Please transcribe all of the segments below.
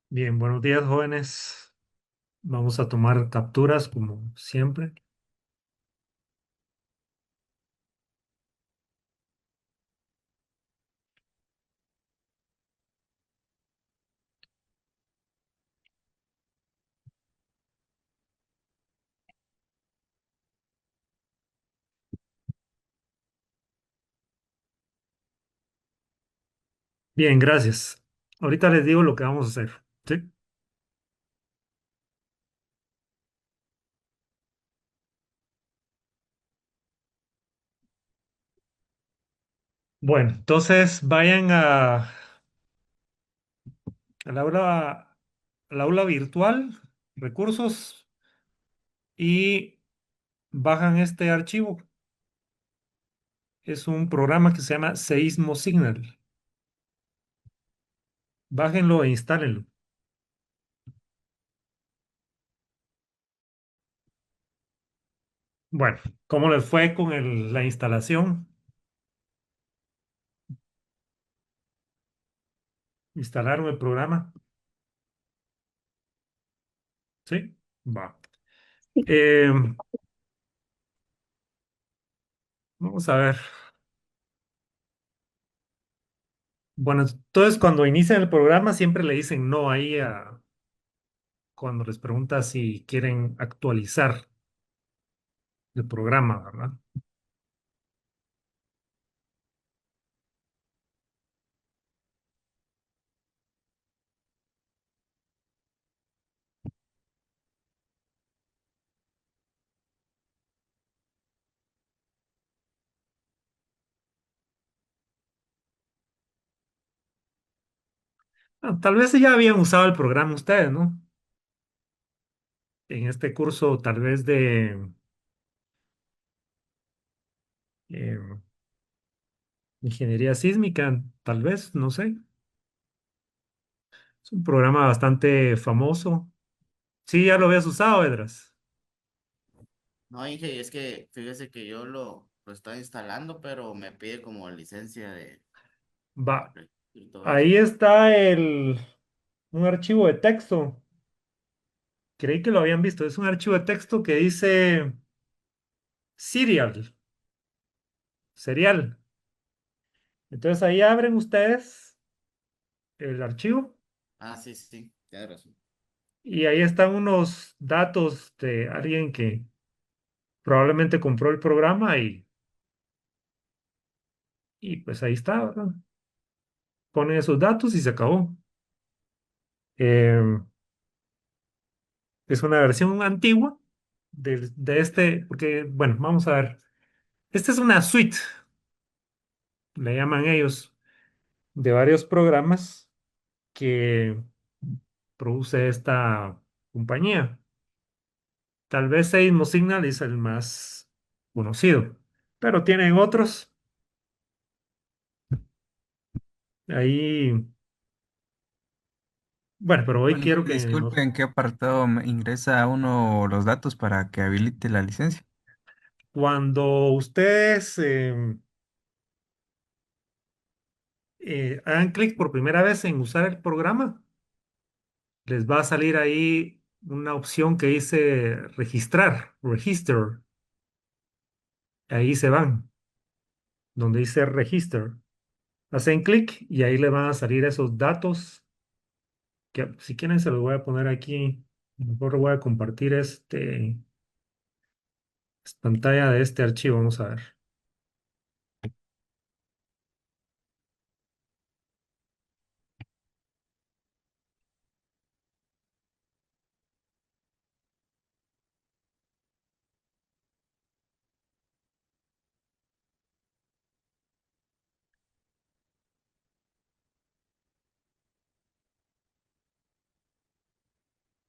Bien, buenos días, jóvenes. Vamos a tomar capturas como siempre. Bien, gracias. Ahorita les digo lo que vamos a hacer. ¿Sí? Bueno, entonces vayan al aula virtual, recursos, y bajan este archivo. Es un programa que se llama Seismo Signal. Bájenlo e instálenlo. Bueno, ¿cómo les fue con la instalación? ¿Instalaron el programa? ¿Sí? Va. Eh, Vamos a ver. Bueno, entonces cuando inician el programa siempre le dicen no ahí cuando les pregunta si quieren actualizar el programa, ¿verdad? Ah, tal vez ya habían usado el programa ustedes, ¿no? En este curso tal vez de eh, ingeniería sísmica, tal vez, no sé. Es un programa bastante famoso. Sí, ya lo habías usado, Edras. No, Inge, es que fíjese que yo lo estaba instalando, pero me pide como licencia de Va, y todo eso. ahí está un archivo de texto. Creí que lo habían visto. Es un archivo de texto que dice serial. Entonces ahí abren ustedes el archivo Ah, sí, sí, tienes razón. y ahí están unos datos de alguien que probablemente compró el programa y pues ahí está, ¿verdad? Ponen esos datos y se acabó. Eh, es una versión antigua de este, porque, bueno, vamos a ver. Esta es una suite, le llaman ellos, de varios programas que produce esta compañía. Tal vez Seismo Signal es el más conocido, pero tienen otros. Ahí, bueno, pero hoy Oye, quiero que disculpe, ¿en qué apartado ingresa uno los datos para que habilite la licencia? cuando ustedes hagan clic por primera vez en usar el programa, les va a salir ahí una opción que dice registrar, register. Ahí se van, donde dice register. Hacen clic y ahí le van a salir esos datos que si quieren se los voy a poner aquí. Mejor voy a compartir pantalla de este archivo. Vamos a ver.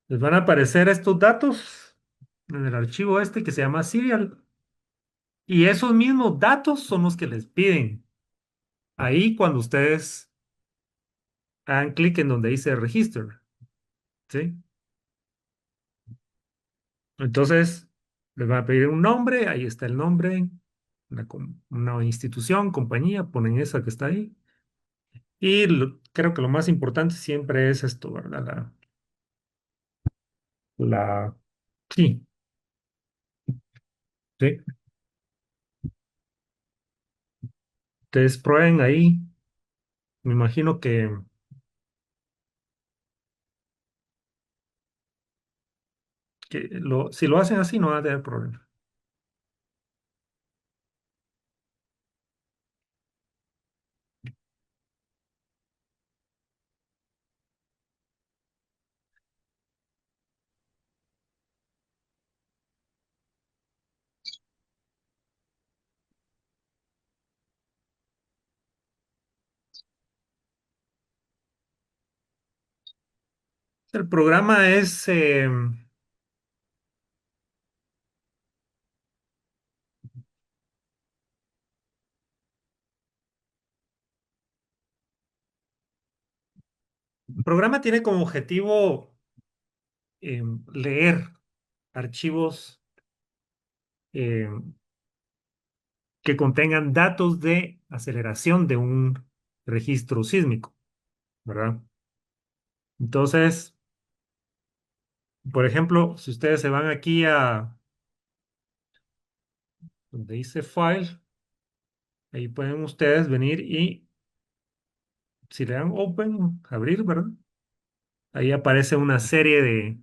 Les van a aparecer estos datos en el archivo este que se llama serial. Y esos mismos datos son los que les piden. Ahí cuando ustedes hagan clic en donde dice register, ¿sí? Entonces, les van a pedir un nombre, ahí está el nombre, una institución, compañía, ponen esa que está ahí. Y creo que lo más importante siempre es esto, ¿verdad? La, sí, sí. Ustedes prueben ahí. Me imagino si lo hacen así no va a tener problema. El programa el programa tiene como objetivo leer archivos eh, que contengan datos de aceleración de un registro sísmico, ¿verdad? Entonces, por ejemplo, si ustedes se van aquí a donde dice File, ahí pueden ustedes venir y si le dan Open, abrir, ¿verdad? Ahí aparece una serie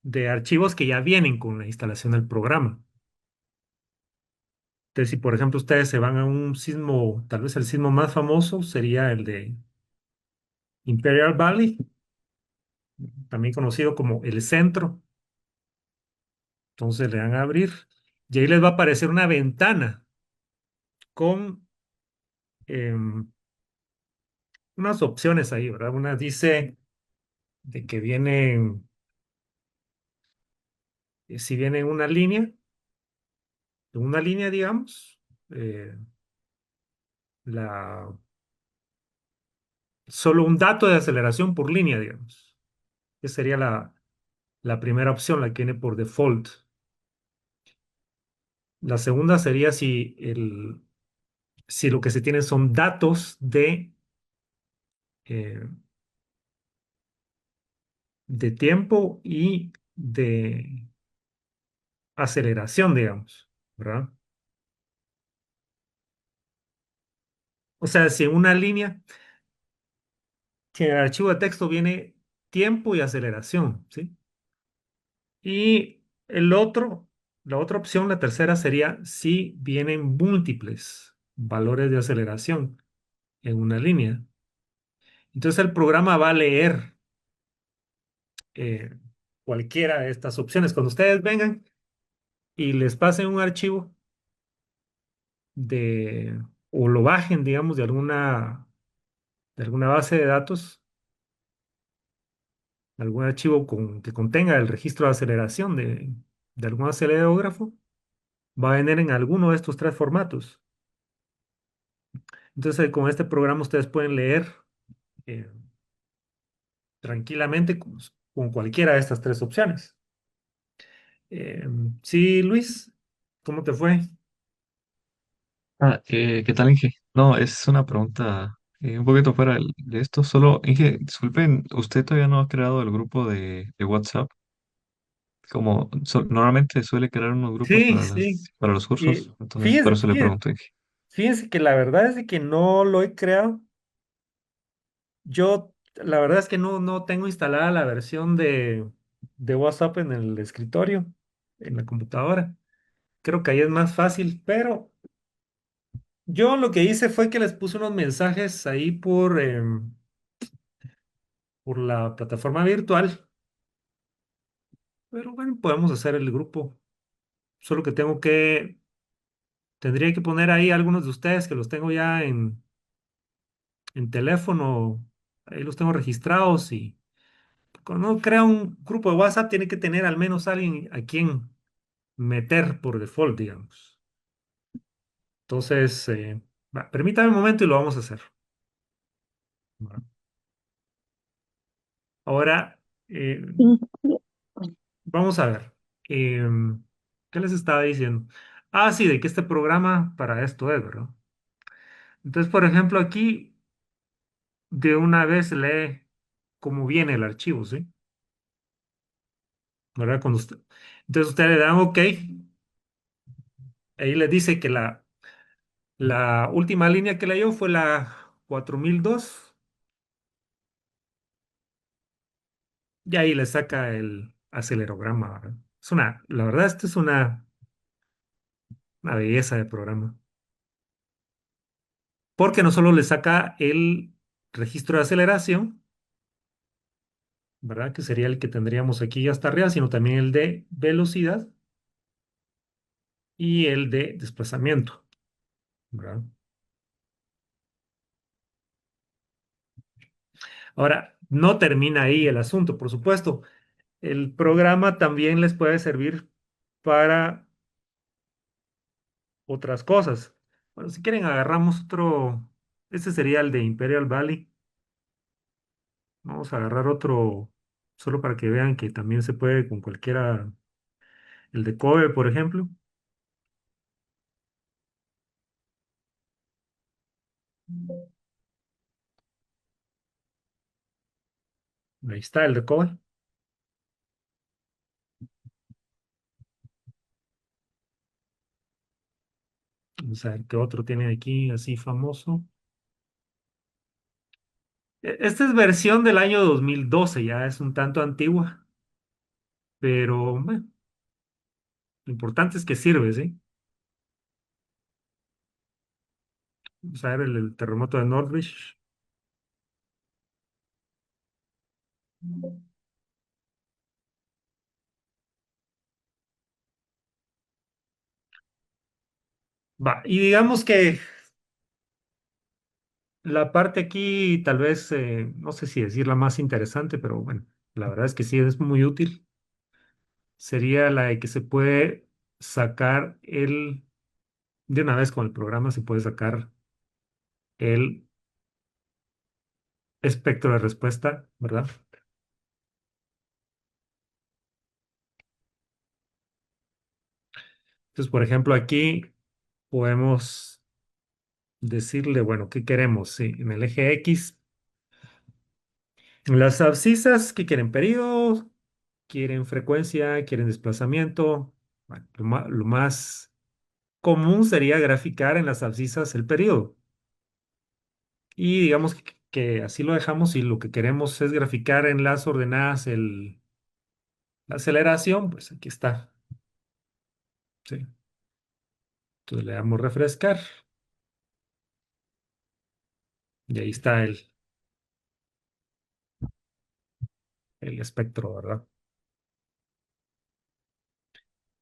de archivos que ya vienen con la instalación del programa. Entonces, si por ejemplo ustedes se van a un sismo, tal vez el sismo más famoso sería el de Imperial Valley, también conocido como el centro. Entonces le dan a abrir y ahí les va a aparecer una ventana con em, unas opciones ahí, ¿verdad? Una dice de que viene, si viene en una línea, digamos, eh, la, solo un dato de aceleración por línea, digamos. Esa sería la primera opción, la que viene por default. La segunda sería si lo que se tiene son datos eh, de tiempo y de aceleración, digamos, ¿verdad? O sea, si en una línea, si en el archivo de texto viene tiempo y aceleración, ¿sí? Y la otra opción, la tercera, sería si vienen múltiples valores de aceleración en una línea. Entonces el programa va a leer eh, cualquiera de estas opciones. Cuando ustedes vengan y les pasen un archivo de, o lo bajen, digamos, de alguna base de datos, algún archivo que contenga el registro de aceleración de algún acelerógrafo, va a venir en alguno de estos tres formatos. Entonces, con este programa ustedes pueden leer eh, tranquilamente con cualquiera de estas tres opciones. Eh, sí, Luis, ¿cómo te fue? ¿Qué tal, Inge? No, es una pregunta un poquito fuera de esto. Solo, Inge, disculpen, ¿usted todavía no ha creado el grupo de WhatsApp? Como normalmente suele crear unos grupos Sí, sí. para los Y cursos. Entonces, por eso le pregunto, Inge. fíjense que la verdad es de que no lo he creado. Yo, la verdad es que no tengo instalada la versión de WhatsApp en el escritorio, en la computadora. Creo que ahí es más fácil, pero yo lo que hice fue que les puse unos mensajes ahí por la plataforma virtual. Pero bueno, podemos hacer el grupo. Solo que tendría que poner ahí algunos de ustedes que los tengo ya en teléfono. Ahí los tengo registrados y cuando uno crea un grupo de WhatsApp tiene que tener al menos alguien a quien meter por default, digamos. Entonces, permítame un momento y lo vamos a hacer. Bueno, ahora, eh, vamos a ver. ¿Qué les estaba diciendo? Ah, sí, de que este programa para esto es, ¿verdad? Entonces, por ejemplo, aquí de una vez lee cómo viene el archivo, ¿sí? ¿Verdad? Entonces usted le da OK, ahí le dice que la última línea que leyó fue la 4002 y ahí le saca el acelerograma, ¿verdad? La verdad, esto es una belleza de programa. Porque no solo le saca el registro de aceleración, ¿verdad? Que sería el que tendríamos aquí hasta arriba, sino también el de velocidad y el de desplazamiento, ¿verdad? Ahora, no termina ahí el asunto, por supuesto. El programa también les puede servir para otras cosas. Bueno, si quieren, agarramos otro. Este sería el de Imperial Valley. Vamos a agarrar otro, solo para que vean que también se puede con cualquiera. El de Kobe, por ejemplo. Ahí está el de Kobe. Vamos a ver qué otro tiene aquí así famoso. Esta es versión del año 2012, ya es un tanto antigua, pero bueno, lo importante es que sirve, ¿sí? Vamos a ver el terremoto de Northridge. Va, y digamos que la parte aquí, tal vez, no sé si decir la más interesante, pero bueno, la verdad es que sí es muy útil. Sería la de que se puede sacar de una vez con el programa se puede sacar el espectro de respuesta, ¿verdad? Entonces, por ejemplo, aquí podemos decirle, bueno, ¿qué queremos? Sí, en el eje X, las abscisas, ¿qué quieren? Periodo, quieren frecuencia, quieren desplazamiento. Bueno, lo más común sería graficar en las abscisas el periodo. Y digamos que así lo dejamos y lo que queremos es graficar en las ordenadas la aceleración, pues aquí está. Sí. Entonces le damos refrescar y ahí está el espectro, ¿verdad?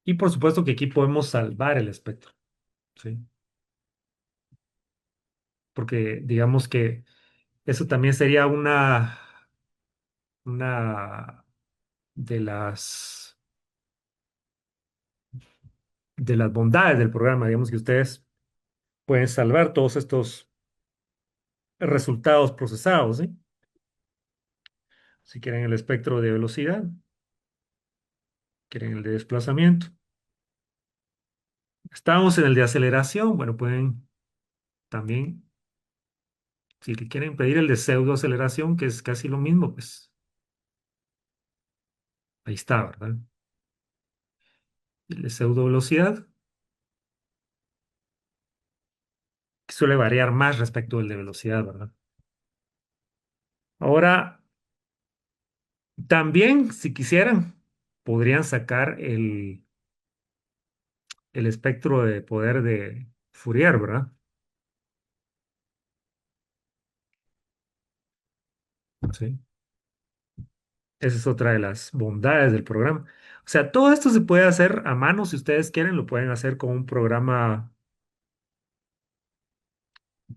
Y por supuesto que aquí podemos salvar el espectro, ¿sí? Porque digamos que eso también sería una de las bondades del programa, digamos que ustedes pueden salvar todos estos resultados procesados, ¿sí? Si quieren el espectro de velocidad, quieren el de desplazamiento. Estamos en el de aceleración, bueno, pueden también, si le quieren pedir el de pseudo aceleración, que es casi lo mismo, pues ahí está, ¿verdad? El de pseudo velocidad, que suele variar más respecto del de velocidad, ¿verdad? Ahora, también, si quisieran, podrían sacar el espectro de poder de Fourier, ¿verdad? Sí. Esa es otra de las bondades del programa. O sea, todo esto se puede hacer a mano si ustedes quieren, lo pueden hacer con un programa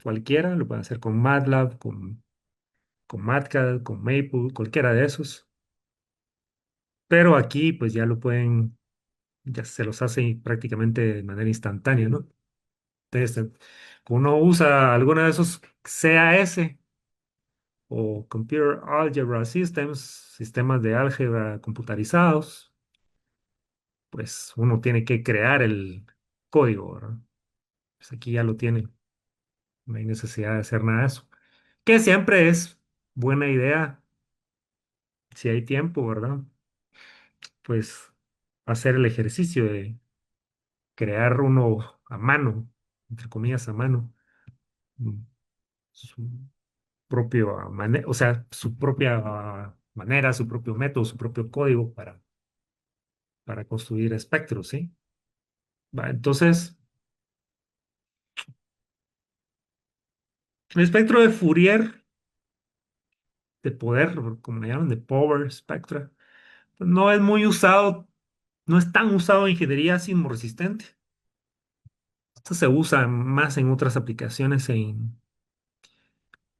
cualquiera, lo pueden hacer con MATLAB, con MATCAD, con Maple, cualquiera de esos. Pero aquí pues ya lo pueden, ya se los hace prácticamente de manera instantánea, ¿no? Entonces, uno usa alguno de esos CAS o Computer Algebra Systems, sistemas de álgebra computarizados, pues uno tiene que crear el código, ¿verdad? Pues aquí ya lo tienen. No hay necesidad de hacer nada de eso. Que siempre es buena idea, si hay tiempo, ¿verdad? Pues hacer el ejercicio de crear uno a mano, entre comillas, a mano, mm, su propio, o sea, su propia manera, su propio método, su propio código para construir espectros, ¿sí? Va, entonces, el espectro de Fourier, de poder, como le llaman, de power spectra, pues no es muy usado, no es tan usado en ingeniería sismoresistente. Esto se usa más en otras aplicaciones en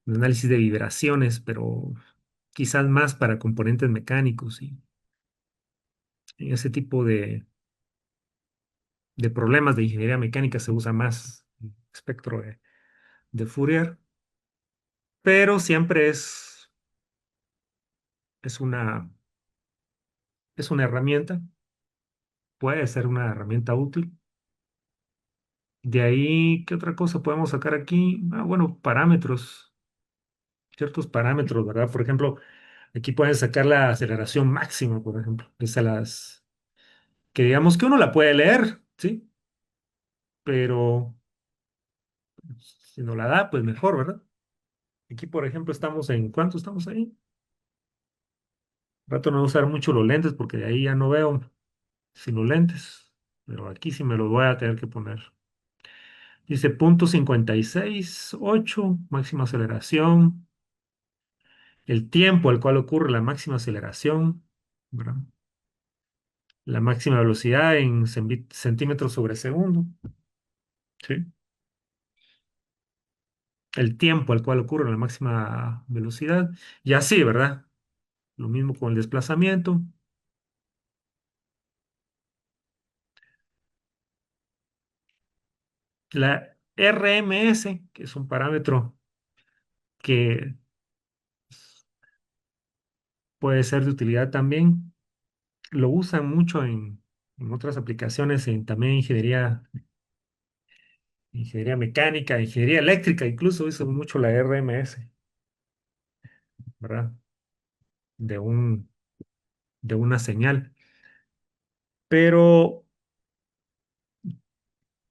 análisis de vibraciones, pero quizás más para componentes mecánicos y en ese tipo de problemas de ingeniería mecánica se usa más el espectro de Fourier, pero siempre es una, es una herramienta, puede ser una herramienta útil. De ahí, ¿qué otra cosa podemos sacar aquí? Ah, bueno, parámetros, ciertos parámetros, ¿verdad? Por ejemplo, aquí pueden sacar la aceleración máxima, por ejemplo, que digamos que uno la puede leer, ¿sí? Pero si no la da, pues mejor, ¿verdad? Aquí, por ejemplo, estamos en, ¿cuánto estamos ahí? Trato de no usar mucho los lentes porque de ahí ya no veo sin los lentes, pero aquí sí me los voy a tener que poner. Dice punto 56.8, máxima aceleración, el tiempo al cual ocurre la máxima aceleración, ¿verdad? La máxima velocidad en centímetros sobre segundo, ¿sí? El tiempo al cual ocurre la máxima velocidad, y así, ¿verdad? Lo mismo con el desplazamiento. La RMS, que es un parámetro que puede ser de utilidad también, lo usan mucho en otras aplicaciones, en también ingeniería mecánica, ingeniería eléctrica, incluso usan mucho la RMS, ¿verdad? De un, de una señal. Pero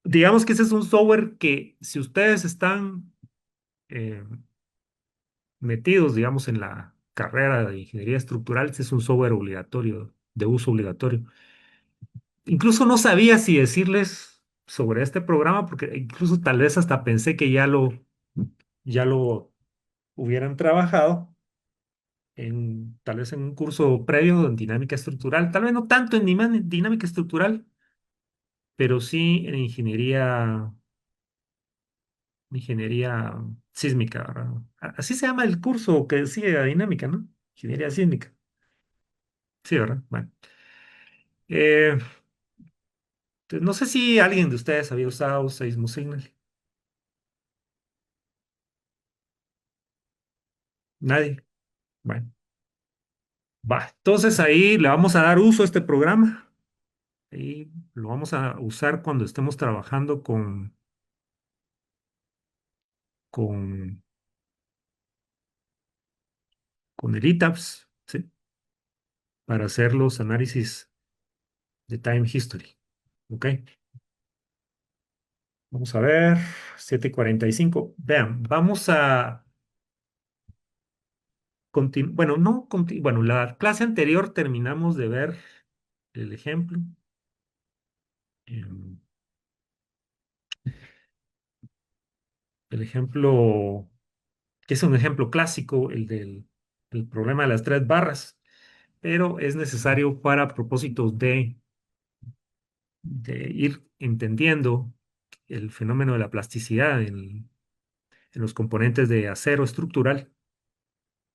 digamos que ese es un software que si ustedes están eh, metidos, digamos, en la carrera de ingeniería estructural, ese es un software obligatorio, de uso obligatorio. Incluso no sabía si decirles sobre este programa, porque incluso tal vez hasta pensé que ya lo hubieran trabajado tal vez en un curso previo en dinámica estructural, tal vez no tanto en dinámica estructural, pero sí en ingeniería sísmica, ¿verdad? Así se llama el curso que sigue la dinámica, ¿no? Ingeniería sísmica. Sí, ¿verdad? Bueno. Eh, entonces, no sé si alguien de ustedes había usado Seismo Signal. Nadie. Bueno, va. Entonces ahí le vamos a dar uso a este programa. Ahí lo vamos a usar cuando estemos trabajando con, con el ETABS, ¿sí? Para hacer los análisis de time history. ¿Ok? Vamos a ver, 7:45. Vean, vamos a continuar. Bueno, no, bueno, la clase anterior terminamos de ver el ejemplo. em, el ejemplo, que es un ejemplo clásico, el problema de las tres barras, pero es necesario para propósitos de ir entendiendo el fenómeno de la plasticidad en los componentes de acero estructural,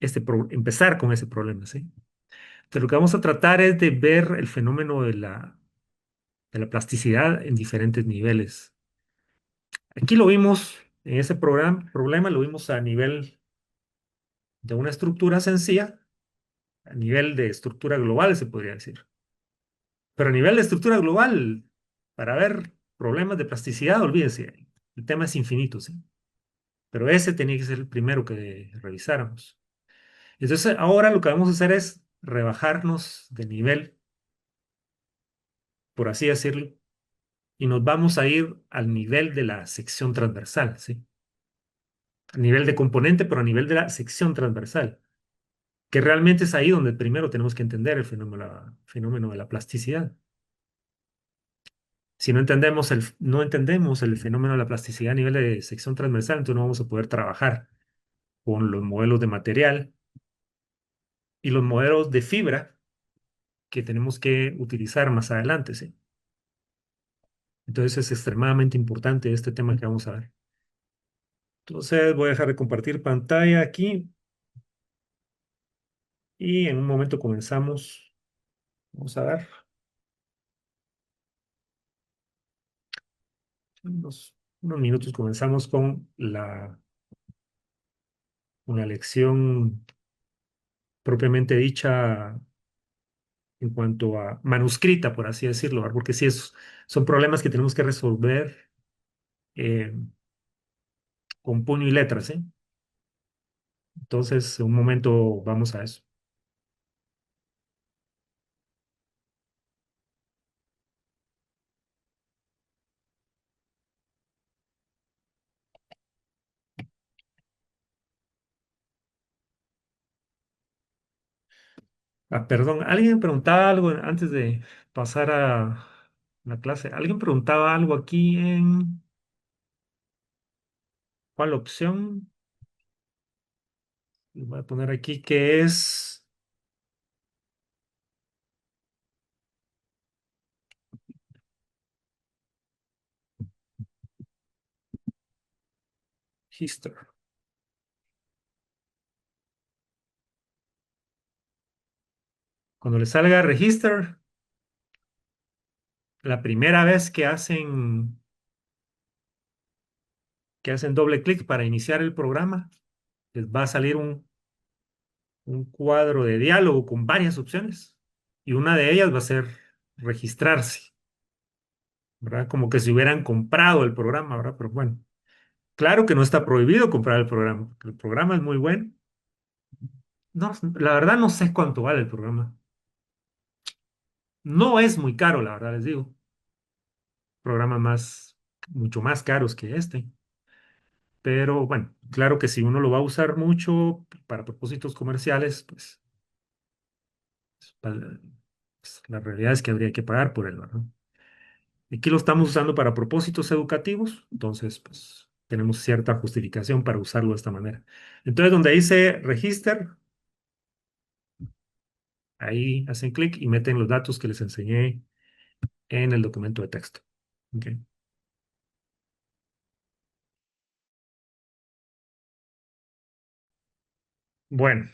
empezar con ese problema, ¿sí? Entonces, lo que vamos a tratar es de ver el fenómeno de la plasticidad en diferentes niveles. Aquí lo vimos, en ese problema lo vimos a nivel de una estructura sencilla, a nivel de estructura global, se podría decir. Pero a nivel de estructura global, para ver problemas de plasticidad, olvídense, el tema es infinito, ¿sí? pero ese tenía que ser el primero que revisáramos. Entonces, ahora lo que vamos a hacer es rebajarnos de nivel, por así decirlo, y nos vamos a ir al nivel de la sección transversal, ¿sí? A nivel de componente, pero a nivel de la sección transversal, que realmente es ahí donde primero tenemos que entender el fenómeno de la plasticidad. Si no entendemos el fenómeno de la plasticidad a nivel de sección transversal, entonces no vamos a poder trabajar con los modelos de material y los modelos de fibra que tenemos que utilizar más adelante, ¿sí? Entonces es extremadamente importante este tema que vamos a ver. Entonces voy a dejar de compartir pantalla aquí y en un momento comenzamos. Vamos a ver. Unos minutos comenzamos con una lección propiamente dicha en cuanto a manuscrita, por así decirlo, ¿verdad? Porque sí son problemas que tenemos que resolver eh, con puño y letras, ¿sí? Entonces, en un momento vamos a eso. Ah, perdón, alguien preguntaba algo antes de pasar a la clase. Alguien preguntaba algo aquí en ¿cuál opción? Les voy a poner aquí que es History. Cuando le salga Register, la primera vez que hacen doble clic para iniciar el programa, les va a salir un cuadro de diálogo con varias opciones y una de ellas va a ser registrarse, ¿verdad? Como que si hubieran comprado el programa, ¿verdad? Pero bueno, claro que no está prohibido comprar el programa, porque el programa es muy bueno. No, la verdad no sé cuánto vale el programa. No es muy caro, la verdad les digo. Programas mucho más caros que este. Pero bueno, claro que si uno lo va a usar mucho para propósitos comerciales, pues, la realidad es que habría que pagar por él, ¿verdad? Aquí lo estamos usando para propósitos educativos, entonces pues tenemos cierta justificación para usarlo de esta manera. Entonces, donde dice Register, ahí hacen clic y meten los datos que les enseñé en el documento de texto. Ok. Bueno,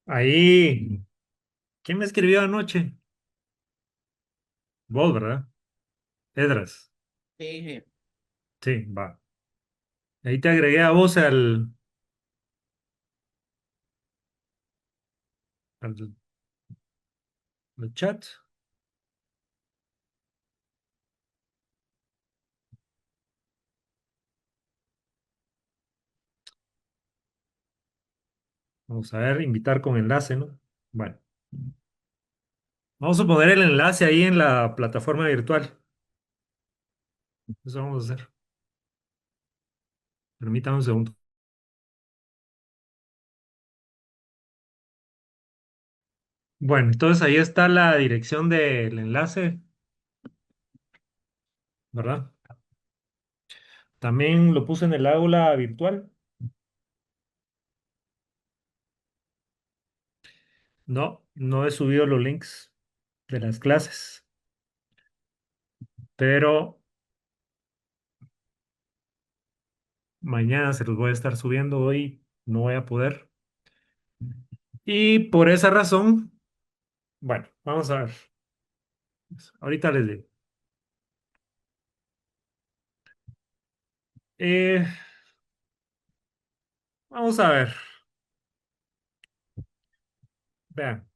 ahí, ¿quién me escribió anoche? Vos, ¿verdad? Edras. Sí, sí. Sí, va. Ahí te agregué a vos al, al chat. Vamos a ver, invitar con enlace, ¿no? Bueno, vamos a poner el enlace ahí en la plataforma virtual. Eso vamos a hacer. Permítame un segundo. Bueno, entonces ahí está la dirección del enlace, ¿verdad? También lo puse en el aula virtual. No, no he subido los links de las clases, pero mañana se los voy a estar subiendo. Hoy no voy a poder. Y por esa razón, bueno, vamos a ver. Ahorita les digo. Eh, vamos a ver. Vean.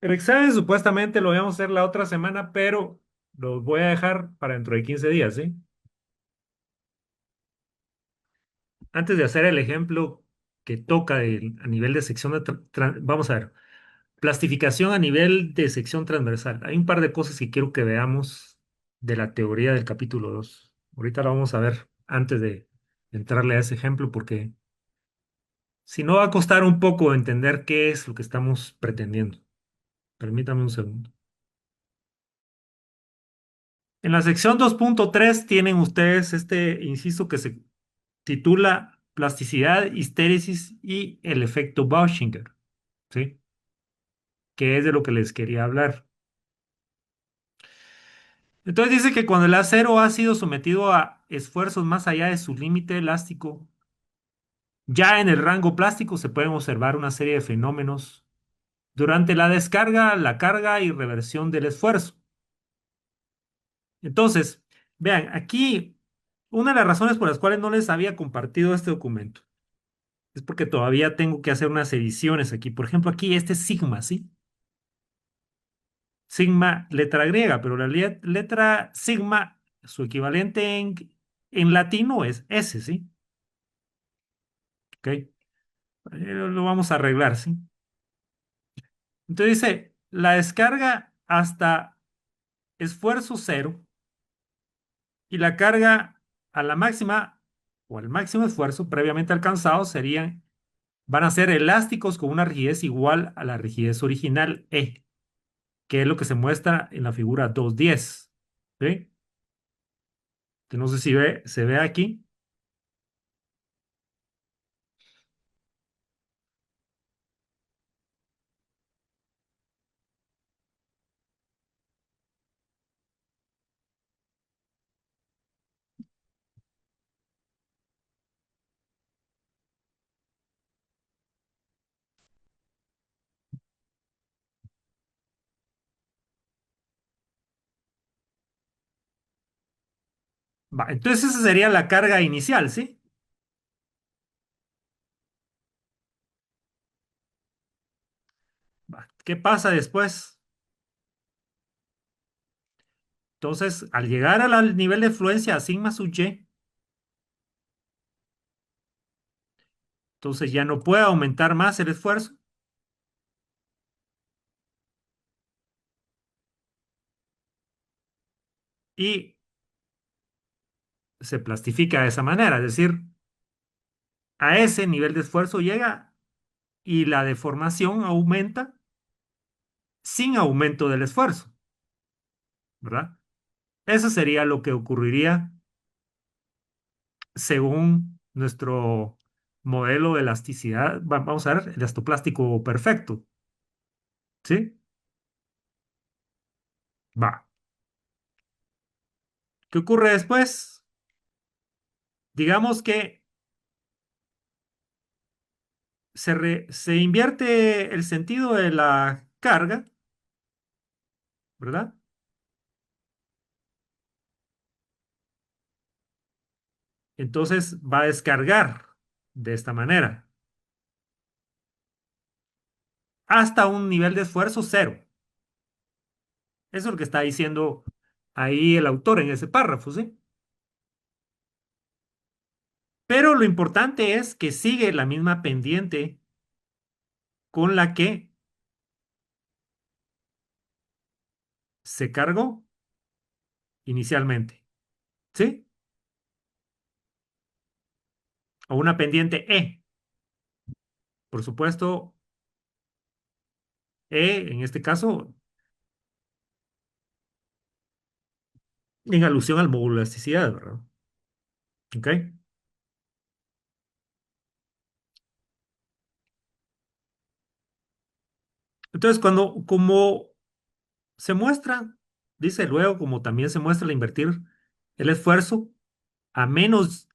El examen supuestamente lo vamos a hacer la otra semana, pero lo voy a dejar para dentro de 15 días, ¿sí? antes de hacer el ejemplo que toca a nivel de sección, vamos a ver, plastificación a nivel de sección transversal. Hay un par de cosas que quiero que veamos de la teoría del capítulo 2. Ahorita lo vamos a ver antes de entrarle a ese ejemplo, porque si no va a costar un poco entender qué es lo que estamos pretendiendo. Permítame un segundo. En la sección 2.3 tienen ustedes este inciso que se titula Plasticidad, Histéresis y el efecto Bauschinger, ¿sí? Que es de lo que les quería hablar. Entonces dice que cuando el acero ha sido sometido a esfuerzos más allá de su límite elástico, ya en el rango plástico se pueden observar una serie de fenómenos durante la descarga, la carga y reversión del esfuerzo. Entonces, vean, aquí una de las razones por las cuales no les había compartido este documento es porque todavía tengo que hacer unas ediciones aquí. Por ejemplo, aquí este es sigma, ¿sí? Sigma letra griega, pero la letra sigma, su equivalente en latino es S, ¿sí? ¿Ok? Lo vamos a arreglar, ¿sí? Entonces dice, la descarga hasta esfuerzo cero y la carga a la máxima o al máximo esfuerzo previamente alcanzado van a ser elásticos con una rigidez igual a la rigidez original E, que es lo que se muestra en la figura 2.10. ¿Sí? Que no sé si se ve aquí. Va, entonces esa sería la carga inicial, ¿sí? Va, ¿qué pasa después? Entonces, al llegar al nivel de fluencia a sigma sub y, entonces ya no puede aumentar más el esfuerzo y se plastifica de esa manera, es decir, a ese nivel de esfuerzo llega y la deformación aumenta sin aumento del esfuerzo, ¿verdad? Eso sería lo que ocurriría según nuestro modelo de elasticidad. Vamos a ver, elastoplástico perfecto, ¿sí? Va. ¿Qué ocurre después? Digamos que se invierte el sentido de la carga, ¿verdad? Entonces va a descargar de esta manera hasta un nivel de esfuerzo cero. Eso es lo que está diciendo ahí el autor en ese párrafo, ¿sí? Pero lo importante es que sigue la misma pendiente con la que se cargó inicialmente, ¿sí? O una pendiente E. Por supuesto, E en este caso en alusión al módulo de elasticidad, ¿verdad? ¿Ok? Entonces, como se muestra, dice luego, como también se muestra al invertir el esfuerzo a menos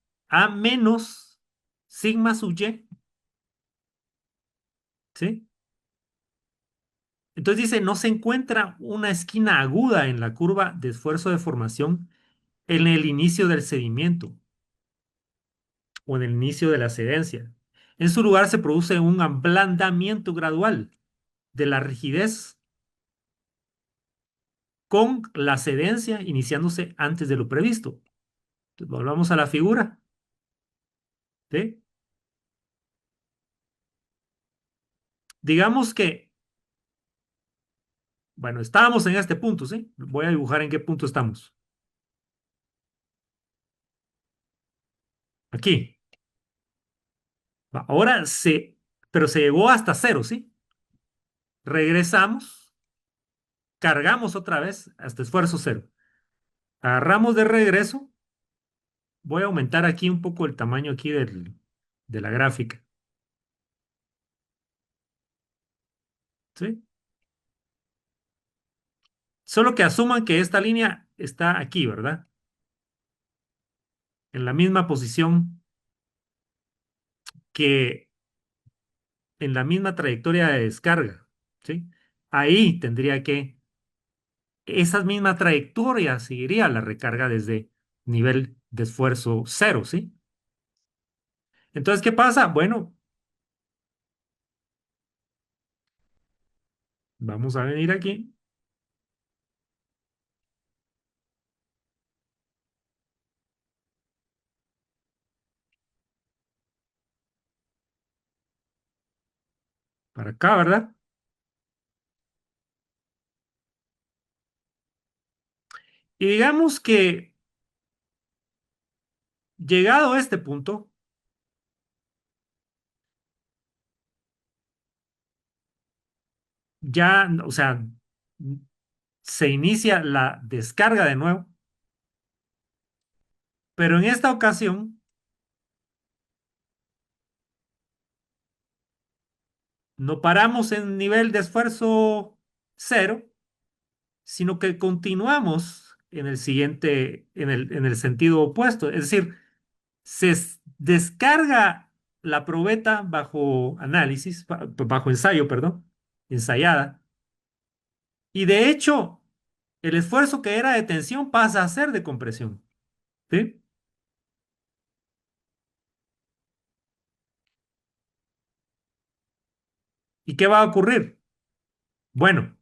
sigma sub y, ¿sí? Entonces dice, no se encuentra una esquina aguda en la curva de esfuerzo de formación en el inicio del sedimento o en el inicio de la sedencia. En su lugar se produce un ablandamiento gradual de la rigidez con la sedencia iniciándose antes de lo previsto. Entonces, volvamos a la figura. ¿sí? Digamos que, bueno, estábamos en este punto, ¿sí? Voy a dibujar en qué punto estamos. Aquí. Ahora pero se llegó hasta cero, ¿sí? Regresamos, cargamos otra vez hasta esfuerzo cero. Agarramos de regreso. Voy a aumentar aquí un poco el tamaño aquí de la gráfica, ¿sí? Solo que asuman que esta línea está aquí, ¿verdad? En la misma posición que en la misma trayectoria de descarga, ¿sí? Ahí tendría que, esa misma trayectoria seguiría la recarga desde nivel de esfuerzo cero, ¿sí? Entonces, ¿qué pasa? Bueno, vamos a venir aquí. Para acá, ¿verdad? Y digamos que llegado a este punto, ya, o sea, se inicia la descarga de nuevo, pero en esta ocasión no paramos en nivel de esfuerzo cero, sino que continuamos en el siguiente, en el sentido opuesto. Es decir, descarga la probeta bajo análisis, bajo ensayo, perdón, ensayada, y de hecho, el esfuerzo que era de tensión pasa a ser de compresión, ¿sí? ¿Y qué va a ocurrir? Bueno,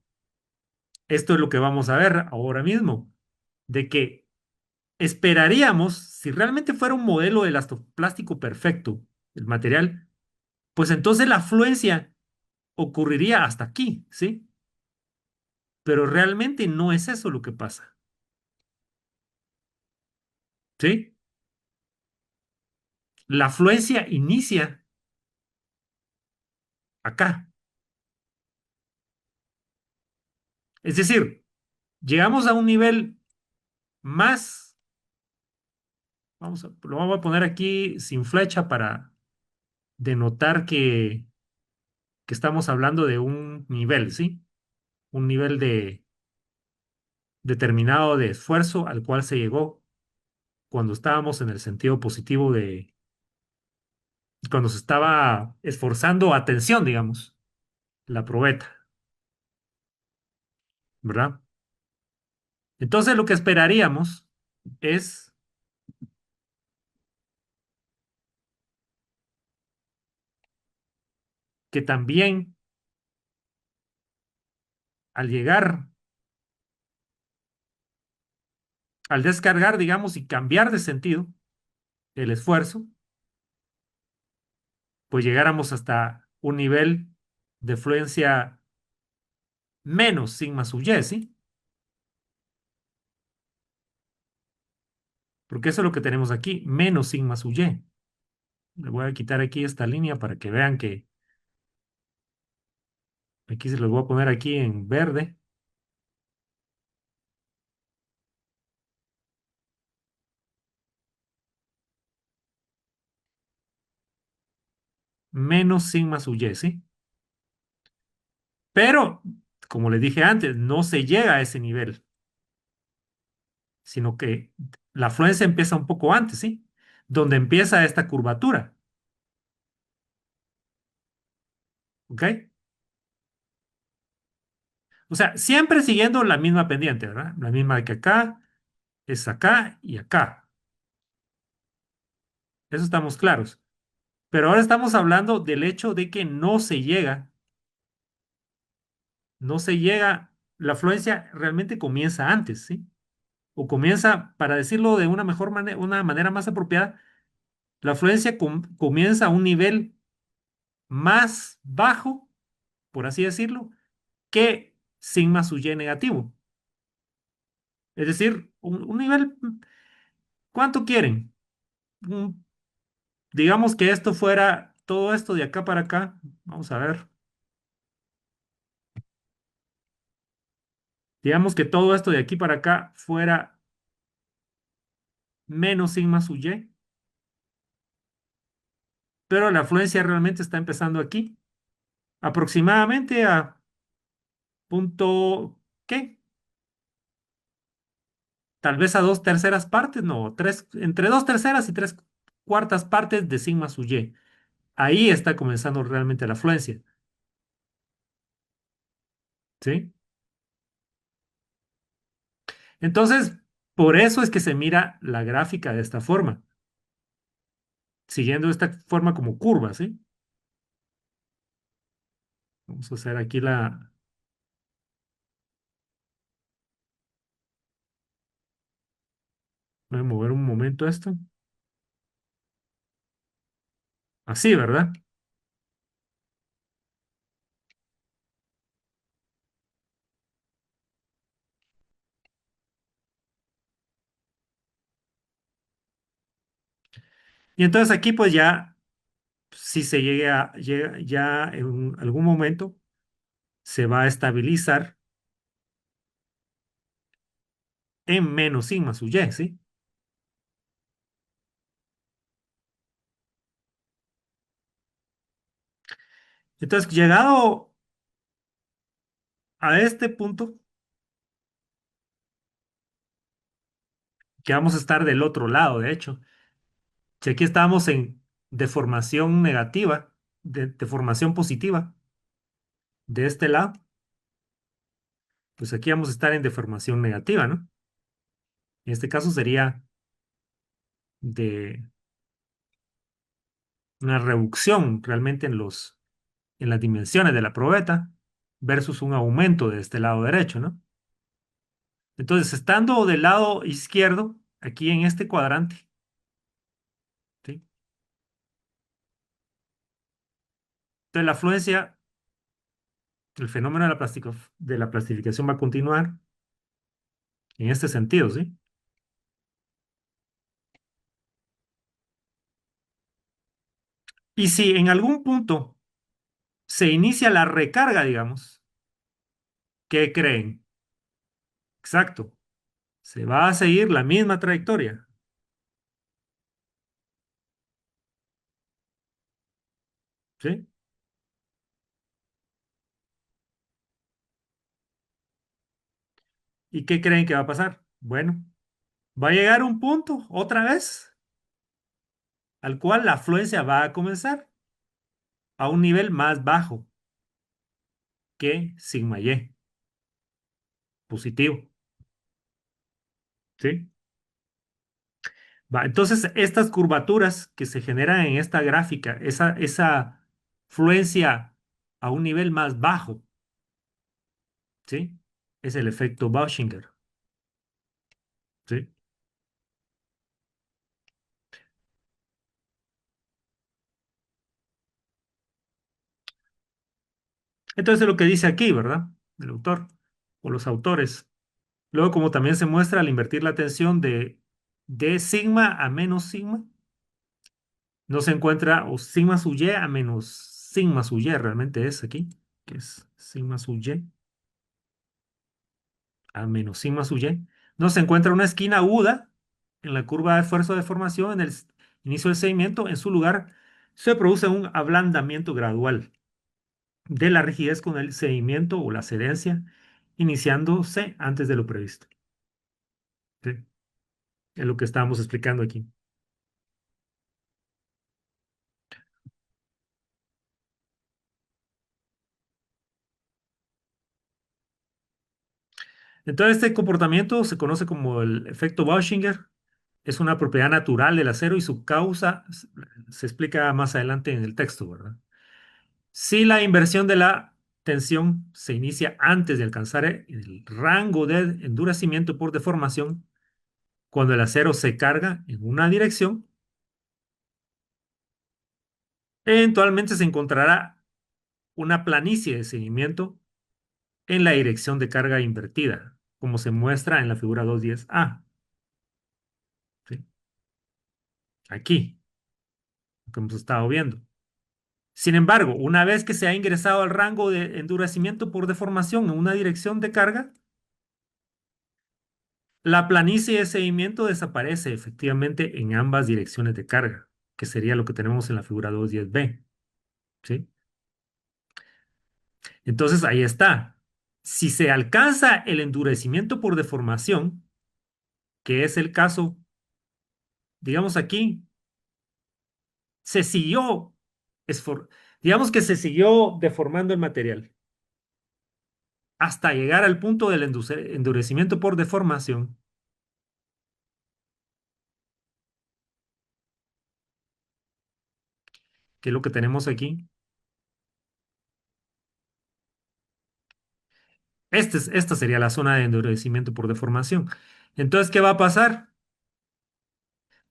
esto es lo que vamos a ver ahora mismo, de que esperaríamos, si realmente fuera un modelo de elastoplástico perfecto, el material, pues entonces la fluencia ocurriría hasta aquí, ¿sí? Pero realmente no es eso lo que pasa, ¿sí? La fluencia inicia acá. Es decir, llegamos a un nivel más, lo vamos a poner aquí sin flecha para denotar que estamos hablando de un nivel, ¿sí? Un nivel determinado de esfuerzo al cual se llegó cuando estábamos en el sentido positivo cuando se estaba esforzando atención, digamos, la probeta, ¿verdad? Entonces lo que esperaríamos es que también al llegar, al descargar, digamos, y cambiar de sentido el esfuerzo, pues llegáramos hasta un nivel de fluencia menos sigma sub y, ¿sí? Porque eso es lo que tenemos aquí, menos sigma sub y. Le voy a quitar aquí esta línea para que vean que aquí se los voy a poner aquí en verde. Menos sigma sub y, ¿sí? Pero, como les dije antes, no se llega a ese nivel, sino que la fluencia empieza un poco antes, ¿sí? Donde empieza esta curvatura, ¿ok? O sea, siempre siguiendo la misma pendiente, ¿verdad? La misma que acá, es acá y acá. Eso estamos claros. Pero ahora estamos hablando del hecho de que no se llega, la fluencia realmente comienza antes, ¿sí? O comienza, para decirlo de una mejor manera, una manera más apropiada, La afluencia comienza a un nivel más bajo, por así decirlo, que sigma sub y negativo. Es decir, un nivel, ¿cuánto quieren? Un- digamos que esto fuera todo esto de acá para acá. Vamos a ver. Digamos que todo esto de aquí para acá fuera menos sigma sub y, pero la afluencia realmente está empezando aquí, aproximadamente a punto, ¿qué? Tal vez a dos terceras partes, no, tres, entre dos terceras y tres cuartas partes de sigma sub y. Ahí está comenzando realmente la afluencia, ¿sí? Entonces, por eso es que se mira la gráfica de esta forma, siguiendo esta forma como curva, ¿sí? Vamos a hacer aquí voy a mover un momento esto. Así, ¿verdad? Y entonces aquí pues ya, si se ya en algún momento, se va a estabilizar en menos sigma sub y, ¿sí? Entonces, llegado a este punto, que vamos a estar del otro lado, de hecho, si aquí estábamos en deformación negativa, deformación positiva, de este lado, pues aquí vamos a estar en deformación negativa, ¿no? En este caso sería de una reducción realmente en las dimensiones de la probeta versus un aumento de este lado derecho, ¿no? Entonces, estando del lado izquierdo, aquí en este cuadrante, ¿sí? Entonces, la afluencia, el fenómeno de de la plastificación va a continuar en este sentido, ¿sí? Y si en algún punto se inicia la recarga, digamos, ¿qué creen? Exacto, se va a seguir la misma trayectoria, ¿sí? ¿Y qué creen que va a pasar? Bueno, va a llegar un punto, otra vez, al cual la afluencia va a comenzar a un nivel más bajo que sigma y, positivo, ¿sí? Va, entonces, estas curvaturas que se generan en esta gráfica, esa fluencia a un nivel más bajo, ¿sí? Es el efecto Bauschinger, ¿sí? Entonces, lo que dice aquí, ¿verdad? El autor o los autores. Luego, como también se muestra al invertir la tensión de sigma a menos sigma, no se encuentra, o sigma sub y a menos sigma sub y, realmente es aquí, que es sigma sub y a menos sigma sub y, no se encuentra una esquina aguda en la curva de esfuerzo de formación en el inicio del sedimento. En su lugar, se produce un ablandamiento gradual de la rigidez con el sedimento o la sedencia, iniciándose antes de lo previsto. ¿Sí? Es lo que estábamos explicando aquí. Entonces, este comportamiento se conoce como el efecto Bauschinger. Es una propiedad natural del acero y su causa se explica más adelante en el texto, ¿verdad? Si la inversión de la tensión se inicia antes de alcanzar el rango de endurecimiento por deformación, cuando el acero se carga en una dirección, Eventualmente se encontrará una planicie de seguimiento en la dirección de carga invertida, como se muestra en la figura 210A. ¿Sí? Aquí, lo que hemos estado viendo. Sin embargo, una vez que se ha ingresado al rango de endurecimiento por deformación en una dirección de carga, la planicie de seguimiento desaparece efectivamente en ambas direcciones de carga, que sería lo que tenemos en la figura 210B. ¿Sí? Entonces ahí está. Si se alcanza el endurecimiento por deformación, que es el caso, digamos aquí, se siguió, digamos que se siguió deformando el material hasta llegar al punto del endurecimiento por deformación, que es lo que tenemos aquí. Esta sería la zona de endurecimiento por deformación. Entonces, ¿qué va a pasar?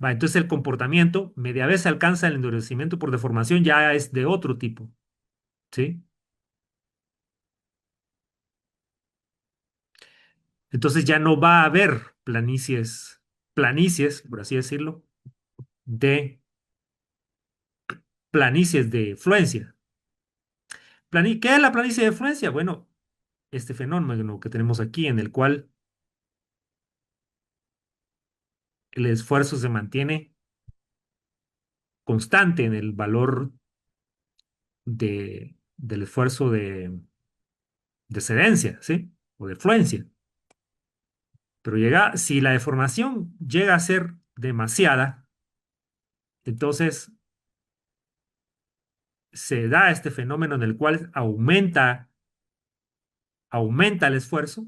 Va, entonces el comportamiento, media vez se alcanza el endurecimiento por deformación, ya es de otro tipo, ¿sí? Entonces ya no va a haber planicies, por así decirlo, de planicies de fluencia. ¿Qué es la planicie de fluencia? Bueno, este fenómeno que tenemos aquí en el cual el esfuerzo se mantiene constante en el valor del esfuerzo de cedencia, ¿sí? O de fluencia. Pero si la deformación llega a ser demasiada, entonces se da este fenómeno en el cual aumenta el esfuerzo,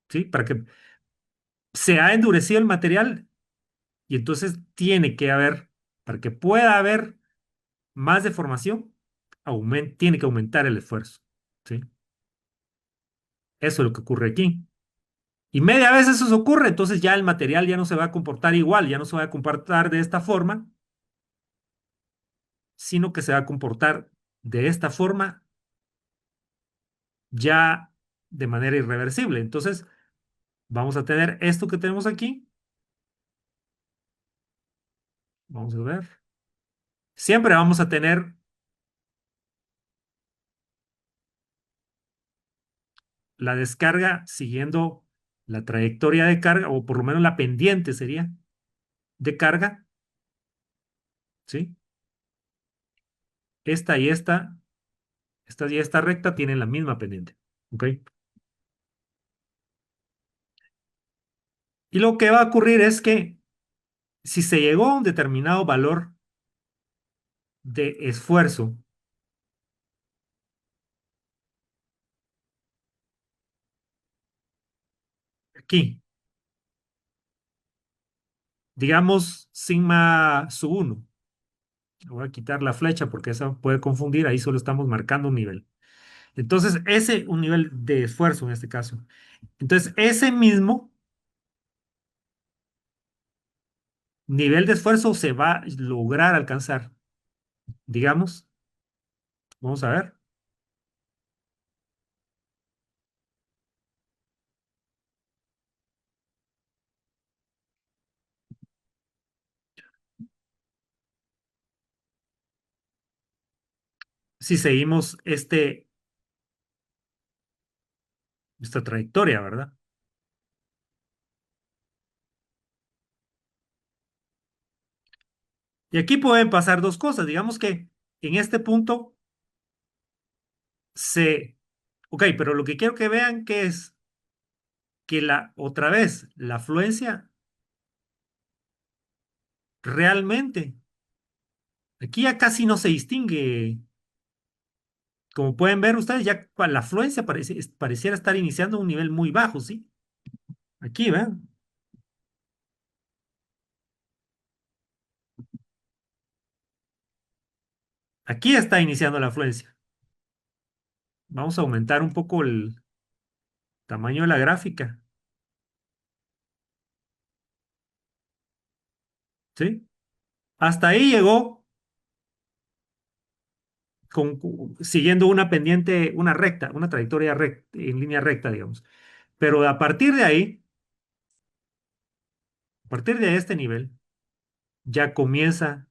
¿sí? Para que se ha endurecido el material y entonces tiene que haber, para que pueda haber más deformación, tiene que aumentar el esfuerzo, ¿sí? Eso es lo que ocurre aquí. Y media vez eso ocurre, entonces ya el material ya no se va a comportar igual, ya no se va a comportar de esta forma, sino que se va a comportar de esta forma ya de manera irreversible. Entonces, vamos a tener esto que tenemos aquí. Vamos a ver. Siempre vamos a tener la descarga siguiendo la trayectoria de carga, o por lo menos la pendiente sería de carga, ¿sí? Esta y esta recta tienen la misma pendiente, ¿ok? Y lo que va a ocurrir es que si se llegó a un determinado valor de esfuerzo, aquí, digamos sigma sub 1, voy a quitar la flecha porque esa puede confundir, ahí solo estamos marcando un nivel. Entonces, un nivel de esfuerzo en este caso. Entonces, ese mismo nivel de esfuerzo se va a lograr alcanzar. Digamos, vamos a ver, si seguimos esta trayectoria, ¿verdad? Y aquí pueden pasar dos cosas. Digamos que en este punto se... Ok, pero lo que quiero que vean que es que otra vez, la afluencia realmente, aquí ya casi no se distingue. Como pueden ver ustedes, ya la afluencia pareciera estar iniciando a un nivel muy bajo, ¿sí? Aquí, ¿ven? Aquí está iniciando la afluencia. Vamos a aumentar un poco el tamaño de la gráfica, ¿sí? Hasta ahí llegó siguiendo una pendiente, una recta, una trayectoria en línea recta, digamos. Pero a partir de este nivel, ya comienza a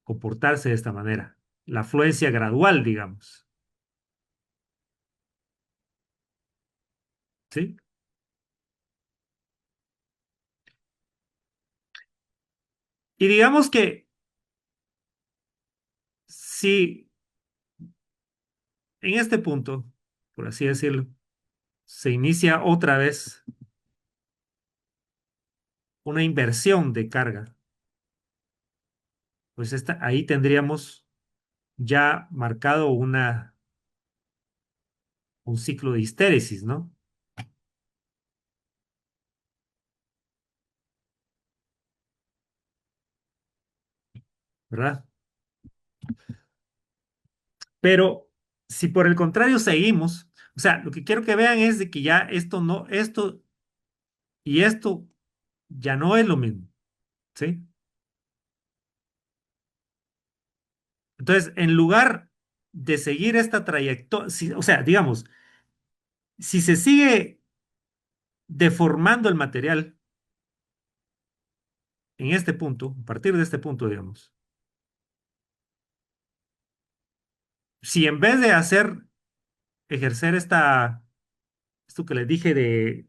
comportarse de esta manera. La afluencia gradual, digamos. ¿Sí? Y digamos que si en este punto, por así decirlo, se inicia otra vez una inversión de carga, pues ahí tendríamos ya marcado un ciclo de histéresis, ¿no? ¿Verdad? Pero si por el contrario seguimos, o sea, lo que quiero que vean es de que ya esto no, esto y esto ya no es lo mismo, ¿sí? Entonces, en lugar de seguir esta trayectoria, o sea, digamos, si se sigue deformando el material en este punto, a partir de este punto, digamos, si en vez de ejercer esto que les dije de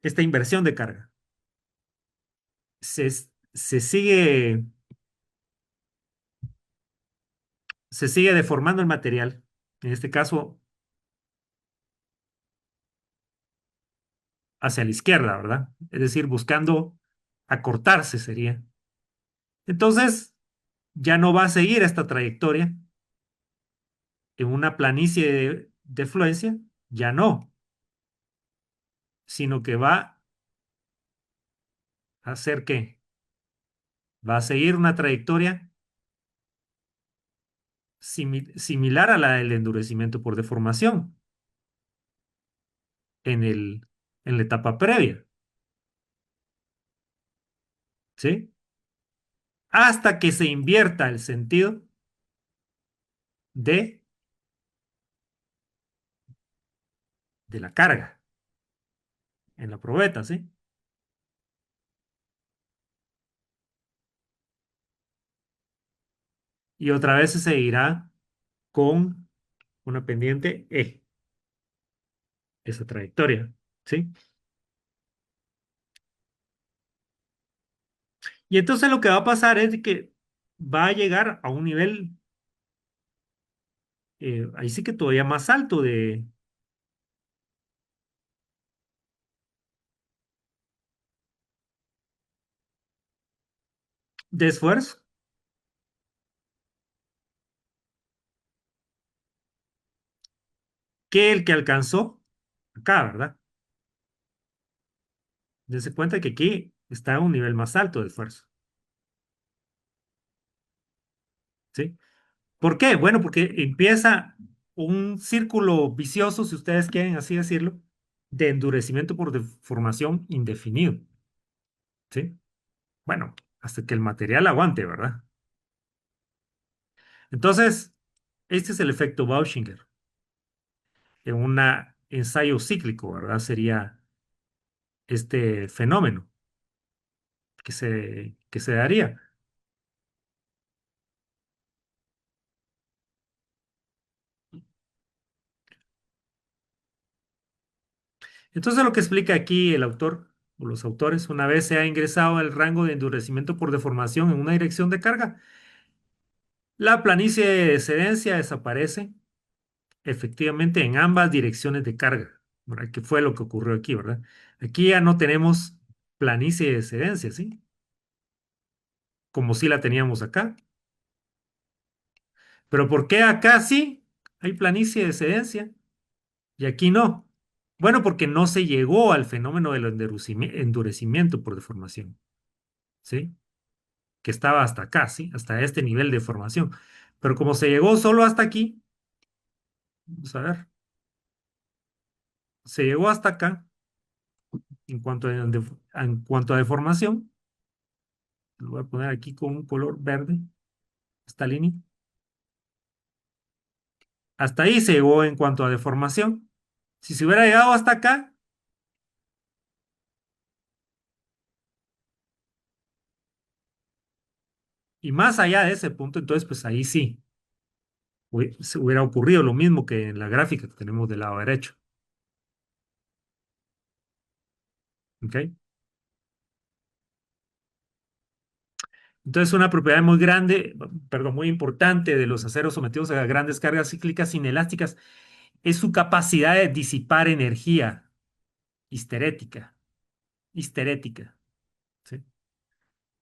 esta inversión de carga, se, se sigue, se sigue deformando el material, en este caso hacia la izquierda, ¿verdad? Es decir, buscando acortarse sería. Entonces, ya no va a seguir esta trayectoria en una planicie de fluencia, ya no, sino que va a hacer qué? Va a seguir una trayectoria similar a la del endurecimiento por deformación en en la etapa previa, ¿sí? Hasta que se invierta el sentido de, de la carga en la probeta, ¿sí? Y otra vez se seguirá con una pendiente esa trayectoria, ¿sí? Y entonces lo que va a pasar es de que va a llegar a un nivel, ahí sí que todavía más alto de esfuerzo que el que alcanzó acá, ¿verdad? Dense cuenta que aquí está a un nivel más alto de esfuerzo, ¿sí? ¿Por qué? Bueno, porque empieza un círculo vicioso, si ustedes quieren así decirlo, de endurecimiento por deformación indefinido, ¿sí? Bueno, hasta que el material aguante, ¿verdad? Entonces, este es el efecto Bauschinger en un ensayo cíclico, ¿verdad? Sería este fenómeno que se daría. Entonces, lo que explica aquí el autor o los autores, una vez se ha ingresado el rango de endurecimiento por deformación en una dirección de carga, la planicie de excedencia desaparece efectivamente en ambas direcciones de carga, ¿verdad? Que fue lo que ocurrió aquí, ¿verdad? Aquí ya no tenemos planicie de excedencia, ¿sí? Como si la teníamos acá. Pero ¿por qué acá sí hay planicie de excedencia y aquí no? Bueno, porque no se llegó al fenómeno del endurecimiento por deformación, ¿sí? Que estaba hasta acá, ¿sí? Hasta este nivel de formación. Pero como se llegó solo hasta aquí, vamos a ver, se llegó hasta acá en cuanto a deformación, lo voy a poner aquí con un color verde, esta línea. Hasta ahí se llegó en cuanto a deformación. Si se hubiera llegado hasta acá, y más allá de ese punto, entonces pues ahí sí se hubiera ocurrido lo mismo que en la gráfica que tenemos del lado derecho. ¿Ok? Entonces una propiedad muy grande, perdón, muy importante de los aceros sometidos a grandes cargas cíclicas inelásticas es su capacidad de disipar energía histerética. Histerética. ¿Sí?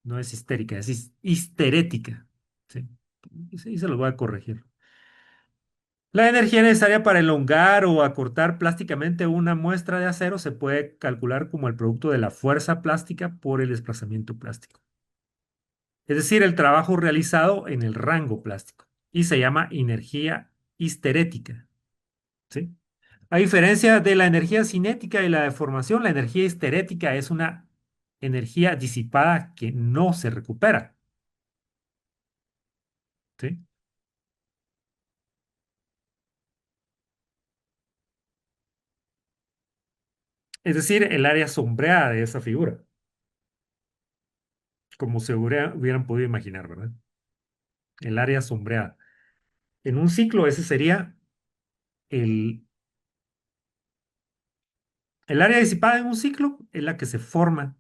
No es histérica, es histerética. ¿Sí? Y se los voy a corregir. La energía necesaria para elongar o acortar plásticamente una muestra de acero se puede calcular como el producto de la fuerza plástica por el desplazamiento plástico. Es decir, el trabajo realizado en el rango plástico. Y se llama energía histerética. ¿Sí? A diferencia de la energía cinética y la deformación, la energía histerética es una energía disipada que no se recupera. ¿Sí? Es decir, el área sombreada de esa figura, como se hubieran podido imaginar, ¿verdad? El área sombreada. En un ciclo, ese sería el, el área disipada en un ciclo, es la que se forma,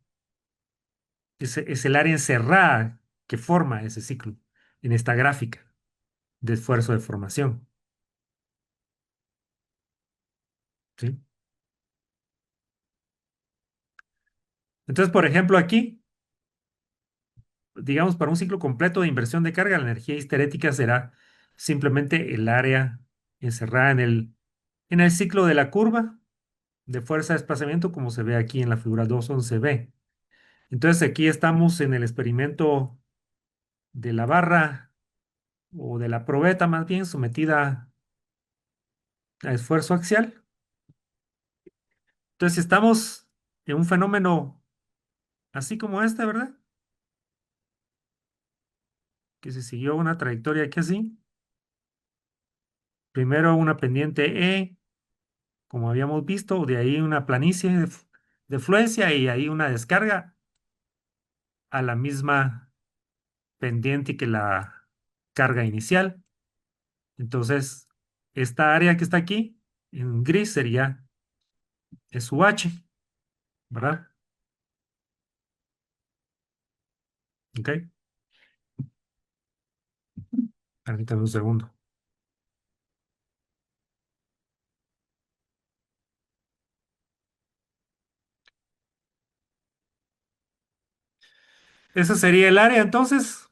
es el área encerrada que forma ese ciclo en esta gráfica de esfuerzo de formación. ¿Sí? Entonces, por ejemplo, aquí, digamos, para un ciclo completo de inversión de carga, la energía histerética será simplemente el área encerrada en el ciclo de la curva de fuerza de desplazamiento, como se ve aquí en la figura 211b. Entonces, aquí estamos en el experimento de la barra o de la probeta más bien sometida a esfuerzo axial. Entonces, si estamos en un fenómeno así como este, ¿verdad? Que se siguió una trayectoria aquí así. Primero una pendiente E, como habíamos visto, de ahí una planicie de fluencia y ahí una descarga a la misma pendiente que la carga inicial. Entonces, esta área que está aquí, en gris, sería su H, ¿verdad? ¿Ok? Permítame un segundo. Ese sería el área, entonces,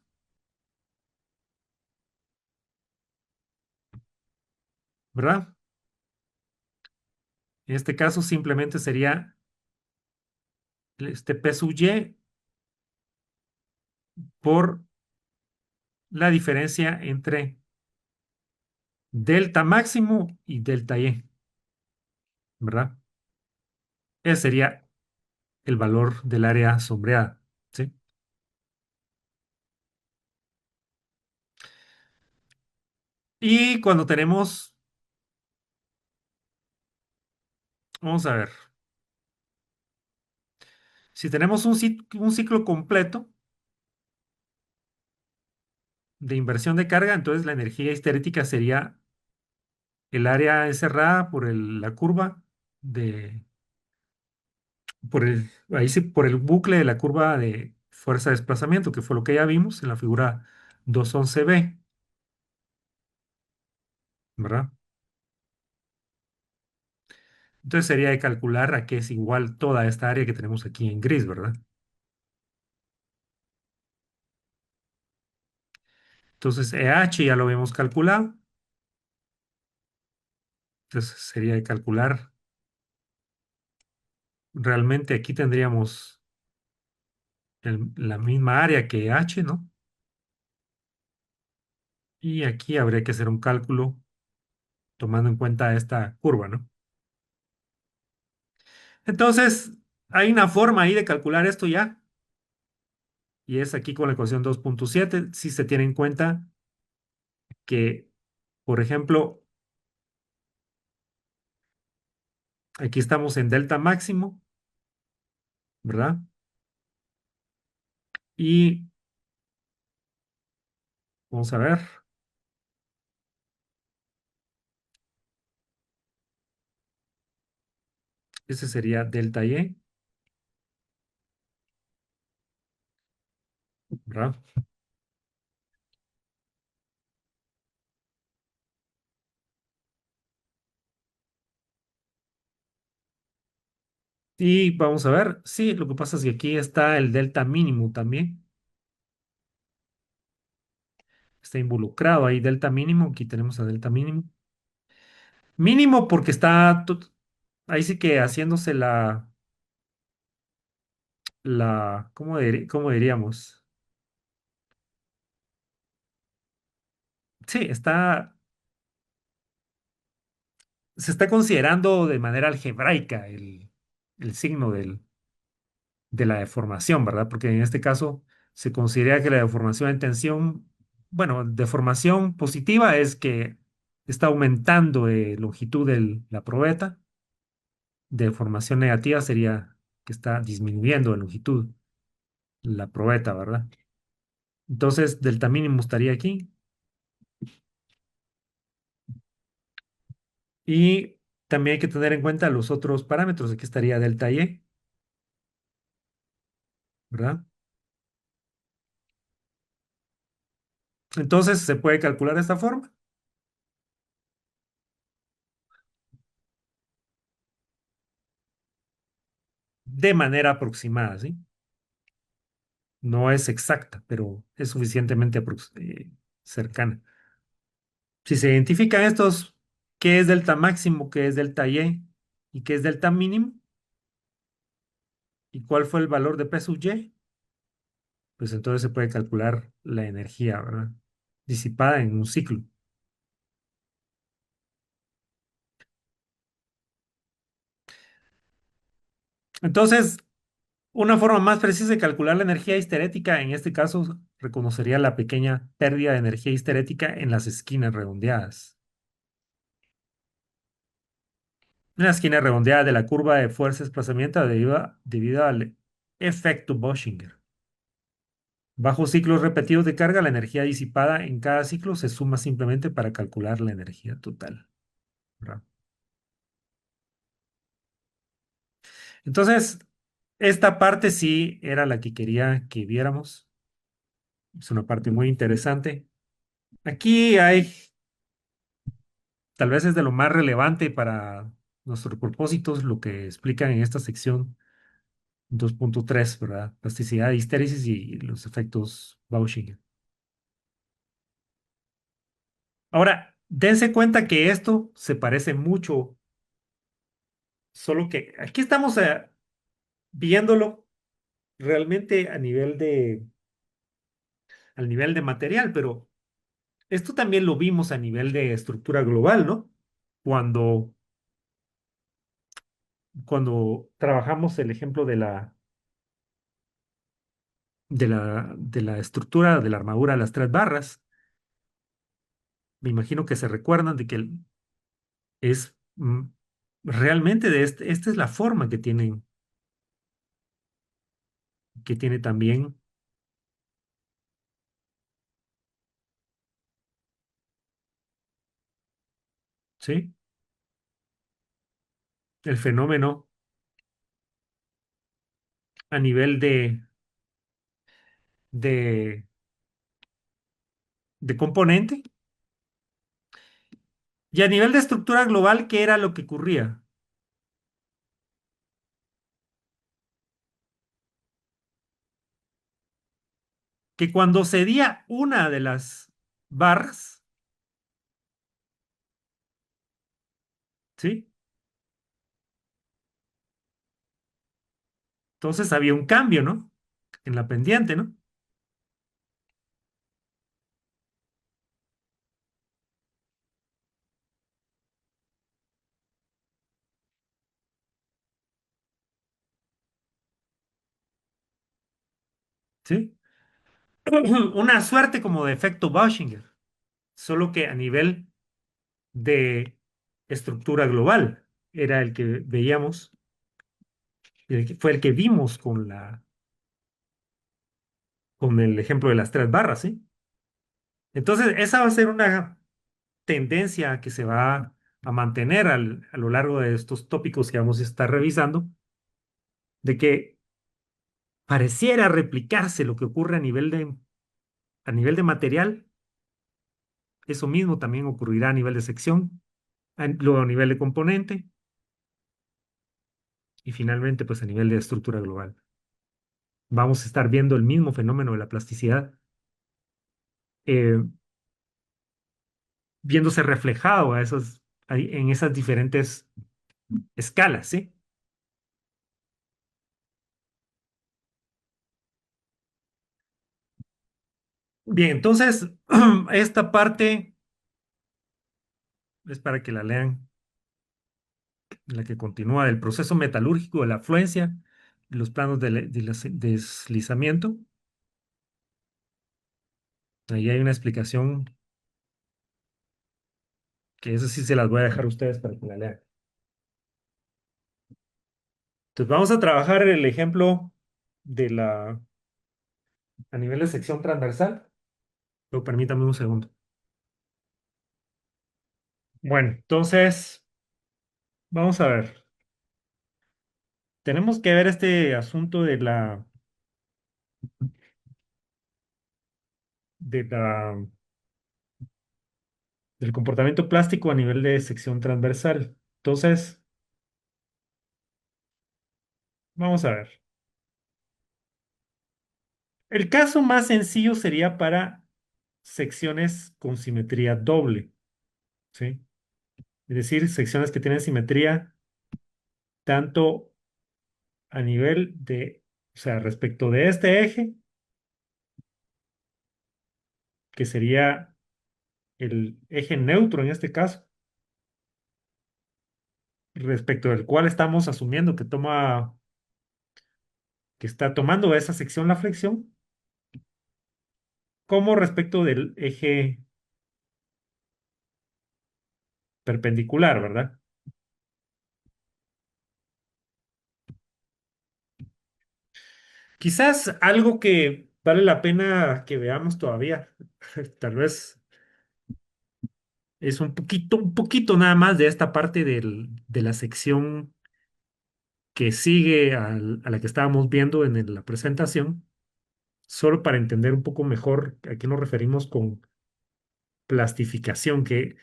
¿verdad? En este caso simplemente sería este P sub Y por la diferencia entre delta máximo y delta Y, ¿verdad? Ese sería el valor del área sombreada, ¿sí? Y cuando tenemos, vamos a ver, si tenemos un ciclo completo de inversión de carga, entonces la energía histerética sería el área encerrada por la curva de, ahí sí, por el bucle de la curva de fuerza de desplazamiento, que fue lo que ya vimos en la figura 211b, ¿verdad? Entonces sería de calcular a qué es igual toda esta área que tenemos aquí en gris, ¿verdad? Entonces EH ya lo habíamos calculado. Entonces sería de calcular, realmente aquí tendríamos la misma área que H, ¿no? Y aquí habría que hacer un cálculo tomando en cuenta esta curva, ¿no? Entonces, hay una forma ahí de calcular esto ya, y es aquí con la ecuación 2.7, si se tiene en cuenta que, por ejemplo, Aquí estamos en delta máximo, ¿verdad? Y vamos a ver, ese sería delta Y, ¿verdad? Y vamos a ver, sí, lo que pasa es que aquí está el delta mínimo también, está involucrado ahí delta mínimo, aquí tenemos a delta mínimo. Mínimo porque está ahí sí que haciéndose ¿cómo diríamos? Sí, se está considerando de manera algebraica el signo de la deformación, ¿verdad? Porque en este caso se considera que la deformación en tensión, bueno, deformación positiva es que está aumentando de longitud la probeta, deformación negativa sería que está disminuyendo de longitud la probeta, ¿verdad? Entonces, delta mínimo estaría aquí y también hay que tener en cuenta los otros parámetros. Aquí estaría delta Y, ¿verdad? Entonces, se puede calcular de esta forma, de manera aproximada, ¿sí? No es exacta, pero es suficientemente cercana. Si se identifican estos, qué es delta máximo, qué es delta y qué es delta mínimo, y cuál fue el valor de P sub Y, pues entonces se puede calcular la energía, ¿verdad? Disipada en un ciclo. Entonces, una forma más precisa de calcular la energía histerética, en este caso, reconocería la pequeña pérdida de energía histerética en las esquinas redondeadas. En la esquina redondeada de la curva de fuerza de desplazamiento debido al efecto Boschinger. Bajo ciclos repetidos de carga, la energía disipada en cada ciclo se suma simplemente para calcular la energía total, ¿verdad? Entonces, esta parte sí era la que quería que viéramos. Es una parte muy interesante. Aquí hay, tal vez es de lo más relevante para nuestros propósitos, lo que explican en esta sección 2.3, ¿verdad? Plasticidad, histéresis y los efectos Bausching. Ahora, dense cuenta que esto se parece mucho, solo que aquí estamos viéndolo realmente al nivel de material, pero esto también lo vimos a nivel de estructura global, ¿no? Cuando, cuando trabajamos el ejemplo de la estructura de la armadura de las tres barras, me imagino que se recuerdan de que es realmente esta es la forma que tiene también, ¿sí? El fenómeno a nivel de, de componente y a nivel de estructura global, ¿qué era lo que ocurría? Que cuando cedía una de las barras, ¿sí? Entonces había un cambio, ¿no? En la pendiente, ¿no? ¿Sí? Una suerte como de efecto Bauschinger, solo que a nivel de estructura global. era el que veíamos, fue el que vimos con el ejemplo de las tres barras, ¿sí? Entonces, esa va a ser una tendencia que se va a mantener a lo largo de estos tópicos que vamos a estar revisando, de que pareciera replicarse lo que ocurre a nivel de material, eso mismo también ocurrirá a nivel de sección, luego a nivel de componente y finalmente pues a nivel de estructura global. Vamos a estar viendo el mismo fenómeno de la plasticidad eh, viéndose reflejado en esas diferentes escalas, ¿sí? Bien, entonces esta parte es para que la lean, la que continúa del proceso metalúrgico de la afluencia, los planos de deslizamiento. Ahí hay una explicación que eso sí se las voy a dejar a ustedes para que la lean. Entonces vamos a trabajar el ejemplo a nivel de sección transversal. Pero permítame un segundo. Bueno, entonces vamos a ver. Tenemos que ver este asunto de la, del comportamiento plástico a nivel de sección transversal. Entonces, vamos a ver. El caso más sencillo sería para secciones con simetría doble, ¿sí? Es decir, secciones que tienen simetría tanto a nivel o sea, respecto de este eje, que sería el eje neutro en este caso, respecto del cual estamos asumiendo que está tomando esa sección la flexión, como respecto del eje perpendicular, ¿verdad? Quizás algo que vale la pena que veamos todavía, tal vez es un poquito nada más de esta parte de la sección que sigue a la que estábamos viendo en la presentación, solo para entender un poco mejor a qué nos referimos con plastificación, que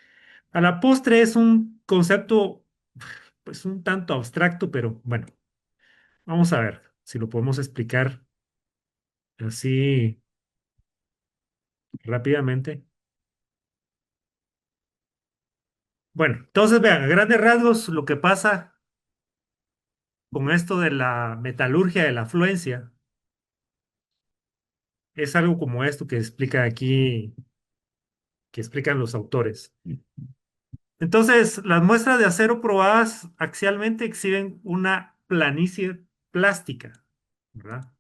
a la postre es un concepto pues un tanto abstracto, pero bueno, vamos a ver si lo podemos explicar así rápidamente. Bueno, entonces vean, a grandes rasgos lo que pasa con esto de la metalurgia de la afluencia es algo como esto que explica aquí, que explican los autores. Entonces, las muestras de acero probadas axialmente exhiben una planicie plástica, ¿verdad?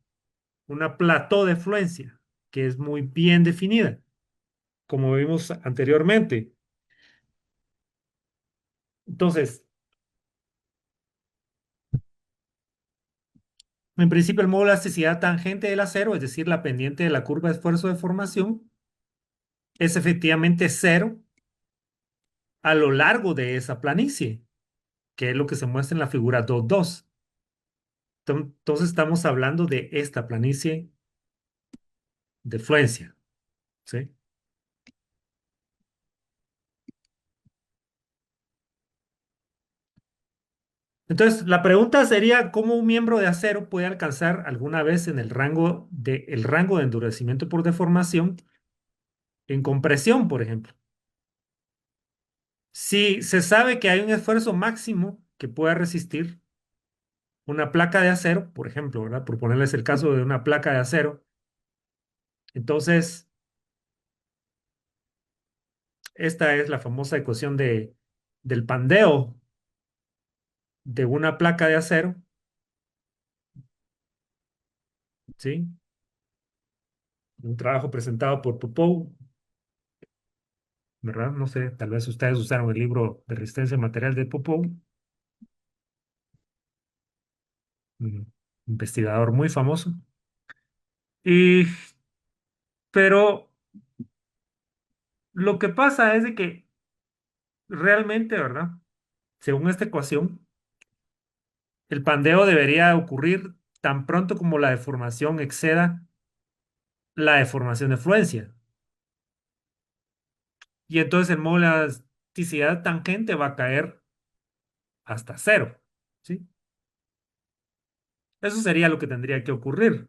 Una plató de fluencia que es muy bien definida, como vimos anteriormente. Entonces, en principio, el módulo de elasticidad tangente del acero, es decir, la pendiente de la curva de esfuerzo de formación, es efectivamente cero a lo largo de esa planicie, que es lo que se muestra en la figura 2.2. Entonces, estamos hablando de esta planicie de fluencia, ¿sí? Entonces, la pregunta sería, ¿cómo un miembro de acero puede alcanzar alguna vez en el rango de endurecimiento por deformación en compresión, por ejemplo? Si se sabe que hay un esfuerzo máximo que pueda resistir una placa de acero, por ejemplo, ¿verdad? Por ponerles el caso de una placa de acero, entonces esta es la famosa ecuación del pandeo de una placa de acero, ¿sí? Un trabajo presentado por Popov, ¿verdad? No sé, tal vez ustedes usaron el libro de resistencia material de Popov. un investigador muy famoso. Y, pero lo que pasa es de que realmente, ¿verdad? Según esta ecuación, el pandeo debería ocurrir tan pronto como la deformación exceda la deformación de fluencia. Y entonces el módulo de elasticidad tangente va a caer hasta cero, ¿sí? Eso sería lo que tendría que ocurrir,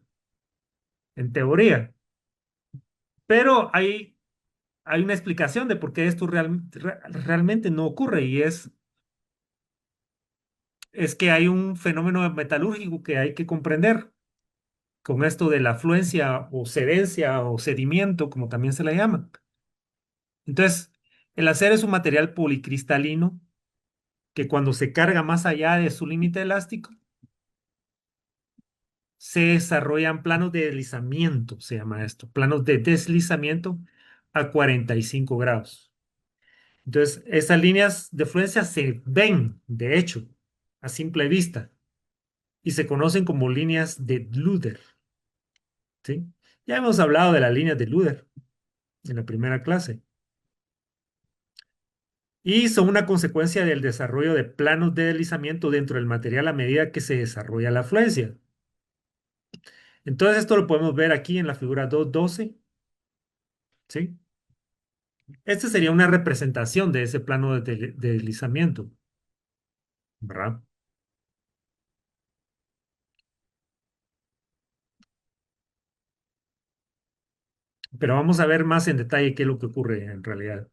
en teoría. Pero hay una explicación de por qué esto realmente no ocurre y es que hay un fenómeno metalúrgico que hay que comprender con esto de la fluencia o cedencia o sedimiento, como también se le llama. Entonces, el acero es un material policristalino que cuando se carga más allá de su límite elástico, se desarrollan planos de deslizamiento, se llama esto, planos de deslizamiento a 45 grados. Entonces, esas líneas de fluencia se ven, de hecho, a simple vista, y se conocen como líneas de Luder, ¿sí? Ya hemos hablado de las líneas de Luder en la primera clase, y son una consecuencia del desarrollo de planos de deslizamiento dentro del material a medida que se desarrolla la fluencia. Entonces, esto lo podemos ver aquí en la figura 2.12, ¿sí? Esta sería una representación de ese plano de deslizamiento, ¿verdad? Pero vamos a ver más en detalle qué es lo que ocurre en realidad.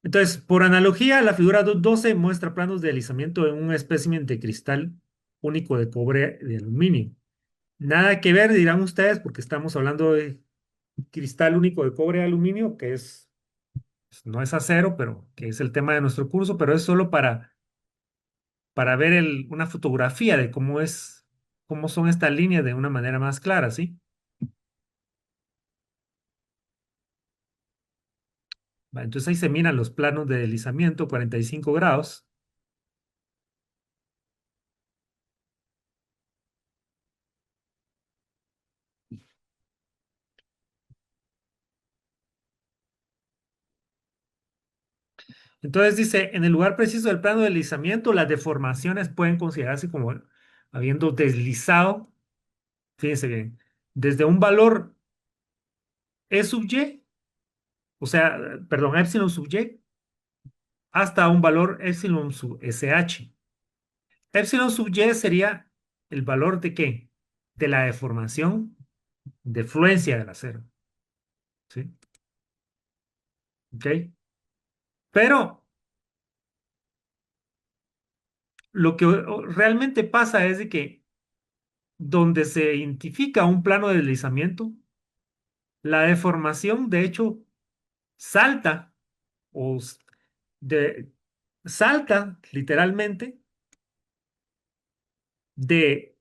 Entonces, por analogía, la figura 2.12 muestra planos de deslizamiento en un espécimen de cristal único de cobre de aluminio. Nada que ver, dirán ustedes, porque estamos hablando de cristal único de cobre de aluminio, que pues, no es acero, pero que es el tema de nuestro curso, pero es solo para ver una fotografía de cómo son estas líneas de una manera más clara, ¿sí? Va, entonces ahí se miran los planos de deslizamiento, 45 grados. Entonces dice, en el lugar preciso del plano de deslizamiento, las deformaciones pueden considerarse como habiendo deslizado, fíjense bien, desde un valor E sub Y, o sea, perdón, epsilon sub Y, hasta un valor epsilon sub SH. Epsilon sub Y sería el valor de qué? De la deformación de fluencia del acero, ¿sí? ¿Ok? Pero lo que realmente pasa es de que donde se identifica un plano de deslizamiento, la deformación, de hecho, salta o de, salta literalmente de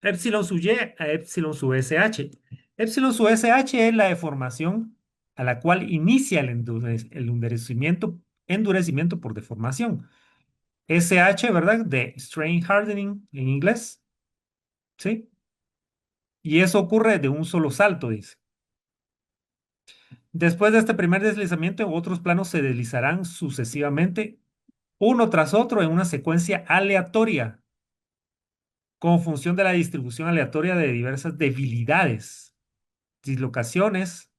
epsilon sub y a epsilon sub SH. Epsilon sub SH es la deformación a la cual inicia el endurecimiento por deformación. SH, ¿verdad? De strain hardening en inglés, ¿sí? Y eso ocurre de un solo salto, dice. Después de este primer deslizamiento, otros planos se deslizarán sucesivamente, uno tras otro, en una secuencia aleatoria, como función de la distribución aleatoria de diversas debilidades, dislocaciones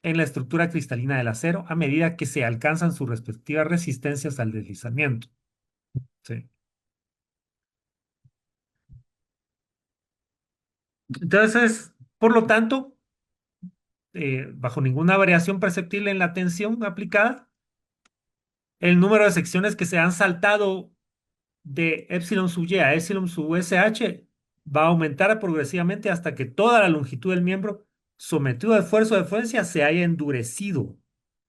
en la estructura cristalina del acero a medida que se alcanzan sus respectivas resistencias al deslizamiento. Sí. Entonces, por lo tanto, bajo ninguna variación perceptible en la tensión aplicada, el número de secciones que se han saltado de epsilon sub y a epsilon sub SH va a aumentar progresivamente hasta que toda la longitud del miembro sometido al esfuerzo de fuerza se haya endurecido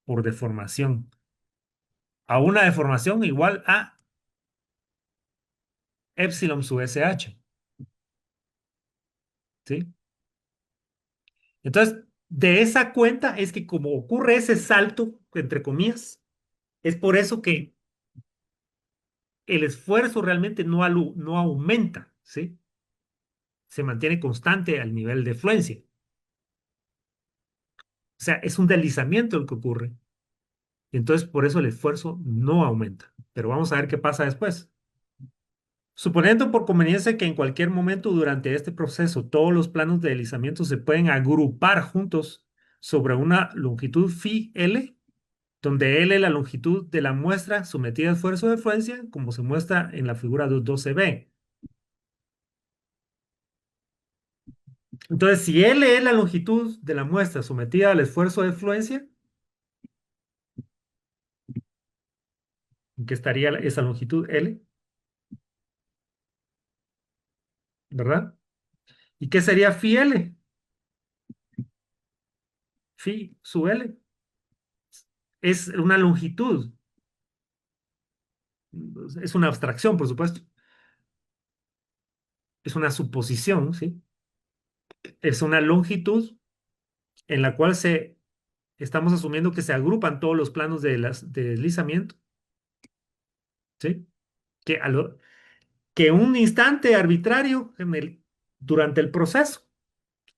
por deformación, a una deformación igual a epsilon sub SH, ¿sí? Entonces, de esa cuenta es que como ocurre ese salto, entre comillas, es por eso que el esfuerzo realmente no aumenta, ¿sí? Se mantiene constante al nivel de fluencia. O sea, es un deslizamiento el que ocurre. Y entonces, por eso el esfuerzo no aumenta. Pero vamos a ver qué pasa después. Suponiendo por conveniencia que en cualquier momento durante este proceso todos los planos de deslizamiento se pueden agrupar juntos sobre una longitud phi L, donde L es la longitud de la muestra sometida a esfuerzo de fluencia, como se muestra en la figura 12b. Entonces, si L es la longitud de la muestra sometida al esfuerzo de fluencia, ¿en qué estaría esa longitud L? ¿Verdad? ¿Y qué sería phi L? Phi sub L. Es una longitud, es una abstracción, por supuesto, es una suposición, ¿sí? Es una longitud en la cual estamos asumiendo que se agrupan todos los planos de deslizamiento, ¿sí? Que, que un instante arbitrario durante el proceso,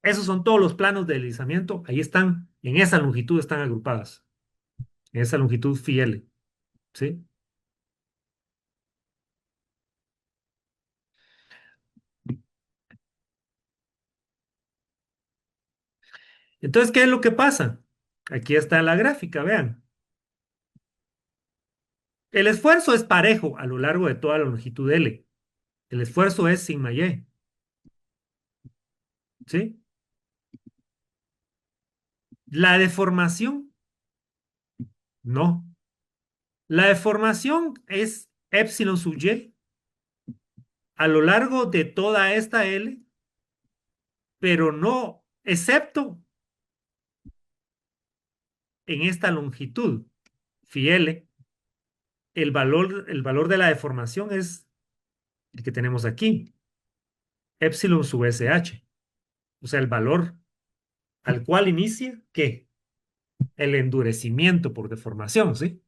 esos son todos los planos de deslizamiento, ahí están, en esa longitud están agrupadas, en esa longitud phi L, ¿sí? Entonces, ¿qué es lo que pasa? Aquí está la gráfica, vean. El esfuerzo es parejo a lo largo de toda la longitud L. El esfuerzo es sigma y, ¿sí? La deformación, no. La deformación es epsilon sub y a lo largo de toda esta L, pero no, excepto en esta longitud, phi L, el valor de la deformación es el que tenemos aquí, epsilon sub SH. O sea, el valor al cual inicia, ¿qué? El endurecimiento por deformación, ¿sí?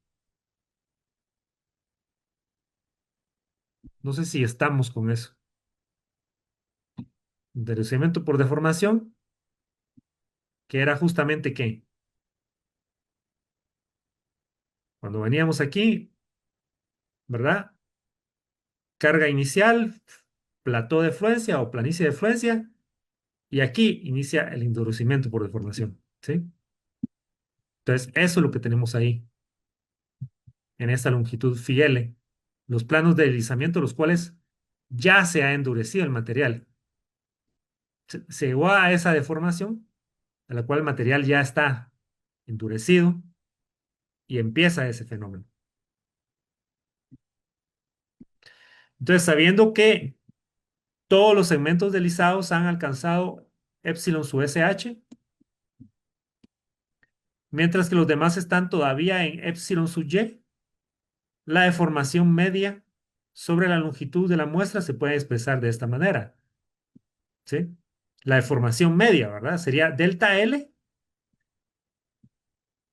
No sé si estamos con eso. Endurecimiento por deformación, que era justamente ¿qué? Cuando veníamos aquí, ¿verdad? Carga inicial, plató de fluencia o planicie de fluencia, y aquí inicia el endurecimiento por deformación, ¿sí? Entonces, eso es lo que tenemos ahí, en esta longitud phi L. Los planos de deslizamiento, los cuales ya se ha endurecido el material. Se llegó a esa deformación, a la cual el material ya está endurecido y empieza ese fenómeno. Entonces, sabiendo que todos los segmentos deslizados han alcanzado epsilon su SH, mientras que los demás están todavía en epsilon sub y, la deformación media sobre la longitud de la muestra se puede expresar de esta manera, ¿sí? La deformación media, ¿verdad? Sería delta L,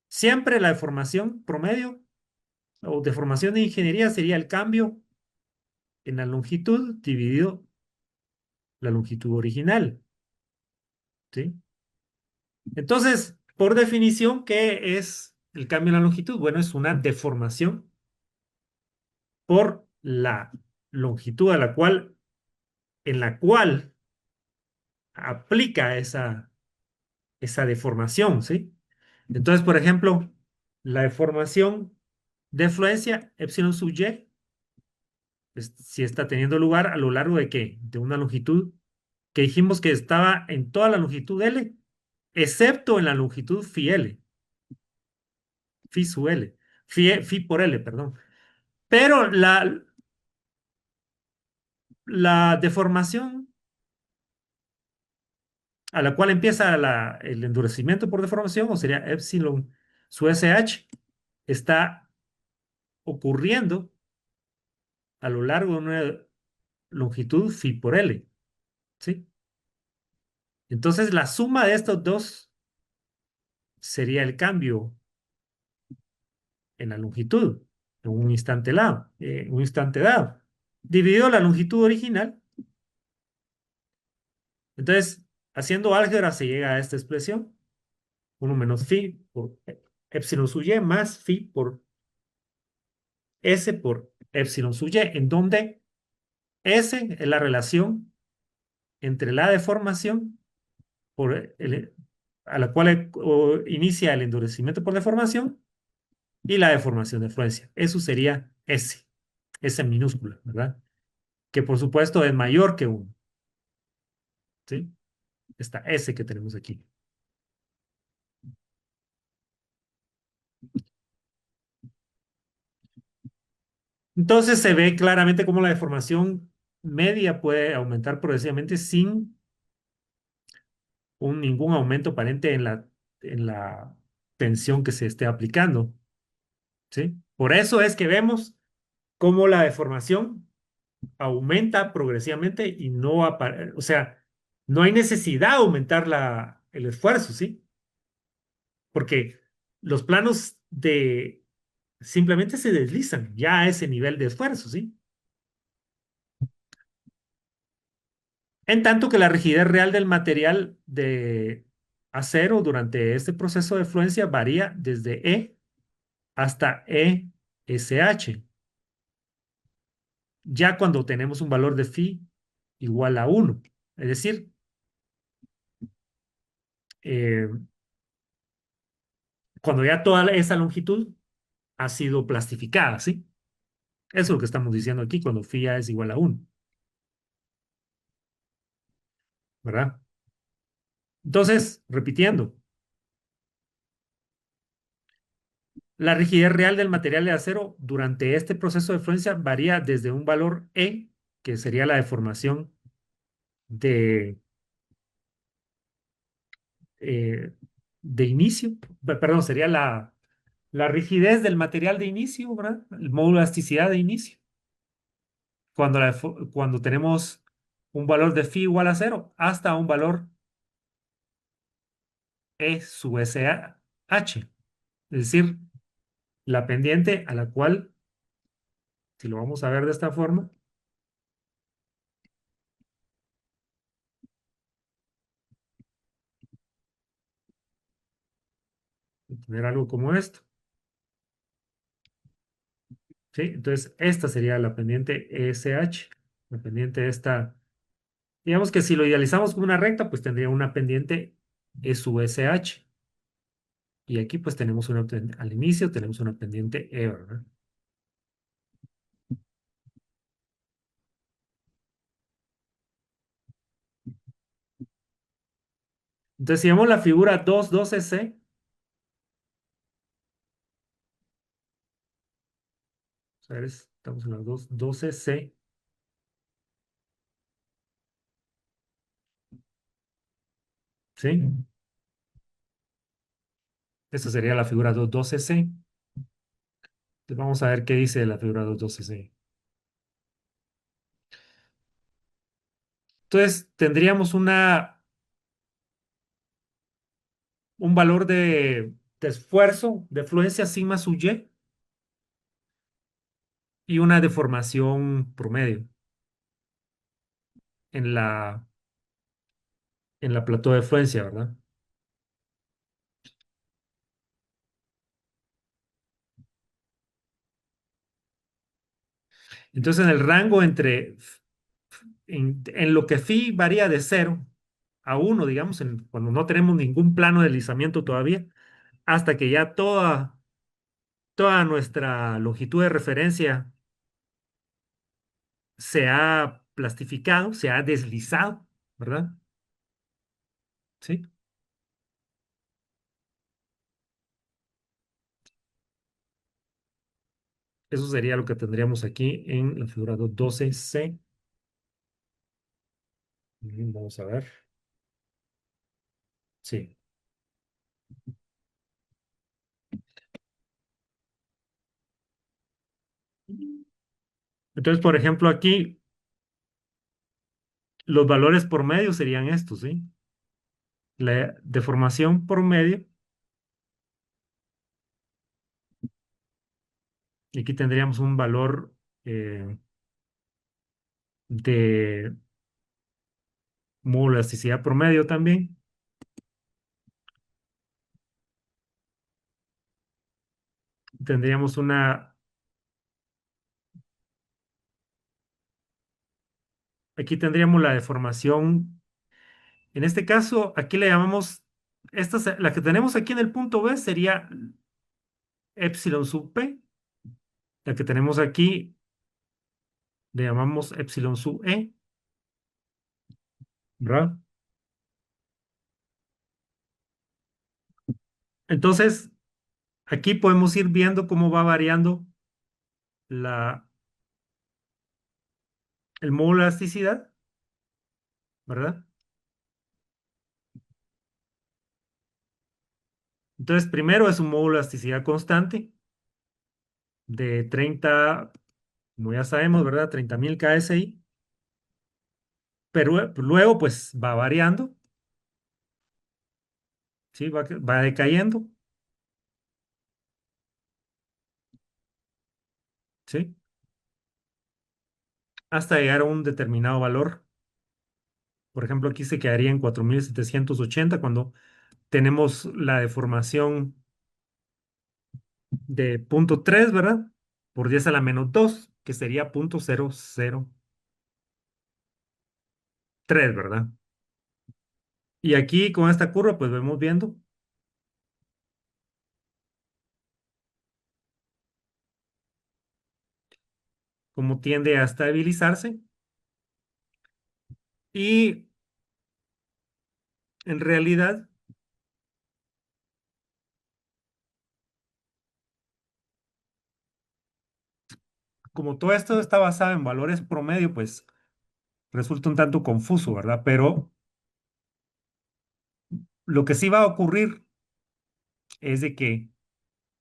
siempre la deformación promedio o deformación de ingeniería sería el cambio en la longitud dividido la longitud original, ¿sí? Entonces, por definición, ¿qué es el cambio en la longitud? Bueno, es una deformación por la longitud en la cual aplica esa deformación, ¿sí? Entonces, por ejemplo, la deformación de fluencia epsilon sub y, si está teniendo lugar a lo largo de qué? De una longitud que dijimos que estaba en toda la longitud L, excepto en la longitud phi L, phi sub L, phi por L, perdón. Pero la deformación a la cual empieza el endurecimiento por deformación, o sería epsilon su SH, está ocurriendo a lo largo de una longitud phi por L, ¿sí? Entonces, la suma de estos dos sería el cambio en la longitud, en un instante dado, dividido la longitud original. Entonces, haciendo álgebra se llega a esta expresión, 1 - phi por epsilon sub y más phi por s por epsilon sub y, en donde S es la relación entre la deformación a la cual inicia el endurecimiento por deformación y la deformación de fluencia. Eso sería S minúscula, ¿verdad? Que por supuesto es mayor que 1, ¿sí? Esta S que tenemos aquí. Entonces se ve claramente cómo la deformación media puede aumentar progresivamente sin ningún aumento aparente en la tensión que se esté aplicando, ¿sí? Por eso es que vemos cómo la deformación aumenta progresivamente y no o sea, no hay necesidad de aumentar el esfuerzo, ¿sí? Porque los planos simplemente se deslizan ya a ese nivel de esfuerzo, ¿sí? En tanto que la rigidez real del material de acero durante este proceso de fluencia varía desde E hasta ESH, ya cuando tenemos un valor de phi igual a 1. Es decir, eh, cuando ya toda esa longitud ha sido plastificada, ¿sí? Eso es lo que estamos diciendo aquí cuando phi ya es igual a 1, ¿verdad? Entonces, repitiendo, la rigidez real del material de acero durante este proceso de fluencia varía desde un valor E, que sería la deformación de, eh, de inicio, perdón, sería la rigidez del material de inicio, ¿verdad? El módulo de elasticidad de inicio. Cuando tenemos un valor de phi igual a 0 hasta un valor E sub SH. Es decir, la pendiente a la cual, si lo vamos a ver de esta forma, tener algo como esto, ¿sí? Entonces, esta sería la pendiente ESH, la pendiente esta. Digamos que si lo idealizamos como una recta, pues tendría una pendiente E sub SH. Y aquí pues tenemos al inicio tenemos una pendiente E, ¿verdad? Entonces, si vemos la figura 212C, a ver, estamos en la 212C, ¿sí? Esta sería la figura 212C. Entonces, vamos a ver qué dice la figura 212C. Entonces, tendríamos un valor de esfuerzo, de fluencia sigma sub y una deformación promedio en la plató de fluencia, ¿verdad? Entonces, en el rango en lo que phi varía de 0 a 1, digamos, cuando no tenemos ningún plano de deslizamiento todavía, hasta que ya toda nuestra longitud de referencia se ha plastificado, se ha deslizado, ¿verdad? ¿Sí? Eso sería lo que tendríamos aquí en la figura 12C. Vamos a ver. Sí. Entonces, por ejemplo, aquí los valores por medio serían estos, ¿sí? La deformación por medio Y aquí tendríamos un valor de módulo de elasticidad promedio también. Tendríamos aquí tendríamos la deformación. En este caso, aquí le llamamos, la que tenemos aquí en el punto B sería epsilon sub p. La que tenemos aquí le llamamos epsilon sub e, ¿verdad? Entonces, aquí podemos ir viendo cómo va variando la, el módulo de elasticidad, ¿verdad? Entonces, primero es un módulo de elasticidad constante de 30, como ya sabemos, ¿verdad? 30.000 KSI, pero luego pues va variando, ¿sí? Va decayendo, ¿sí? Hasta llegar a un determinado valor. Por ejemplo, aquí se quedaría en 4.780 cuando tenemos la deformación de 0.3, ¿verdad? Por 10 a la menos 2, que sería 0.003, ¿verdad? Y aquí con esta curva, pues vemos viendo cómo tiende a estabilizarse. Y en realidad, como todo esto está basado en valores promedio, pues resulta un tanto confuso, ¿verdad? Pero lo que sí va a ocurrir es de que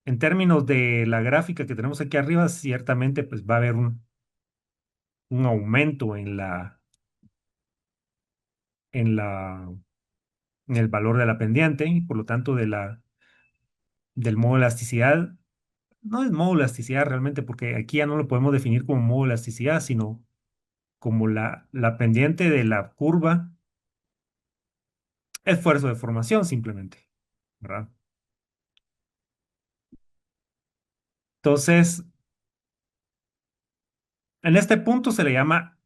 en términos de la gráfica que tenemos aquí arriba, ciertamente pues va a haber un aumento en la, en el valor de la pendiente y por lo tanto del modo de elasticidad. No es modo de elasticidad realmente, porque aquí ya no lo podemos definir como modo de elasticidad, sino como la pendiente de la curva, esfuerzo de formación simplemente, ¿verdad? Entonces, en este punto se le llama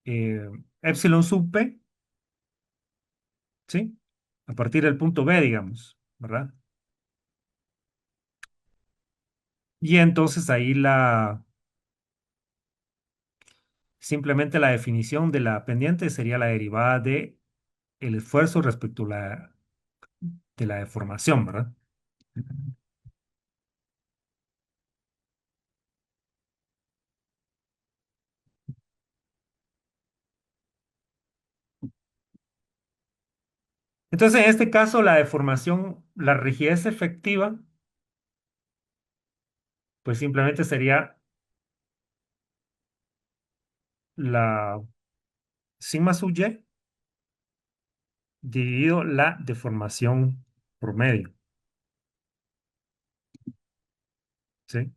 eh, epsilon sub p, ¿sí? A partir del punto B, digamos, ¿verdad? Y entonces ahí simplemente la definición de la pendiente sería la derivada de el esfuerzo respecto a de la deformación, ¿verdad? Entonces, en este caso, la deformación, la rigidez efectiva, pues simplemente sería la sigma sub y dividido la deformación promedio, ¿sí?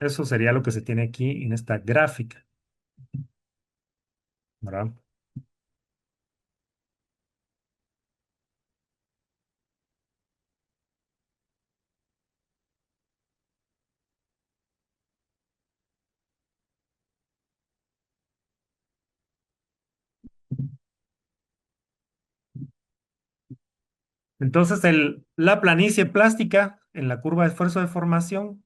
Eso sería lo que se tiene aquí en esta gráfica, ¿verdad? Entonces, la planicie plástica en la curva de esfuerzo de formación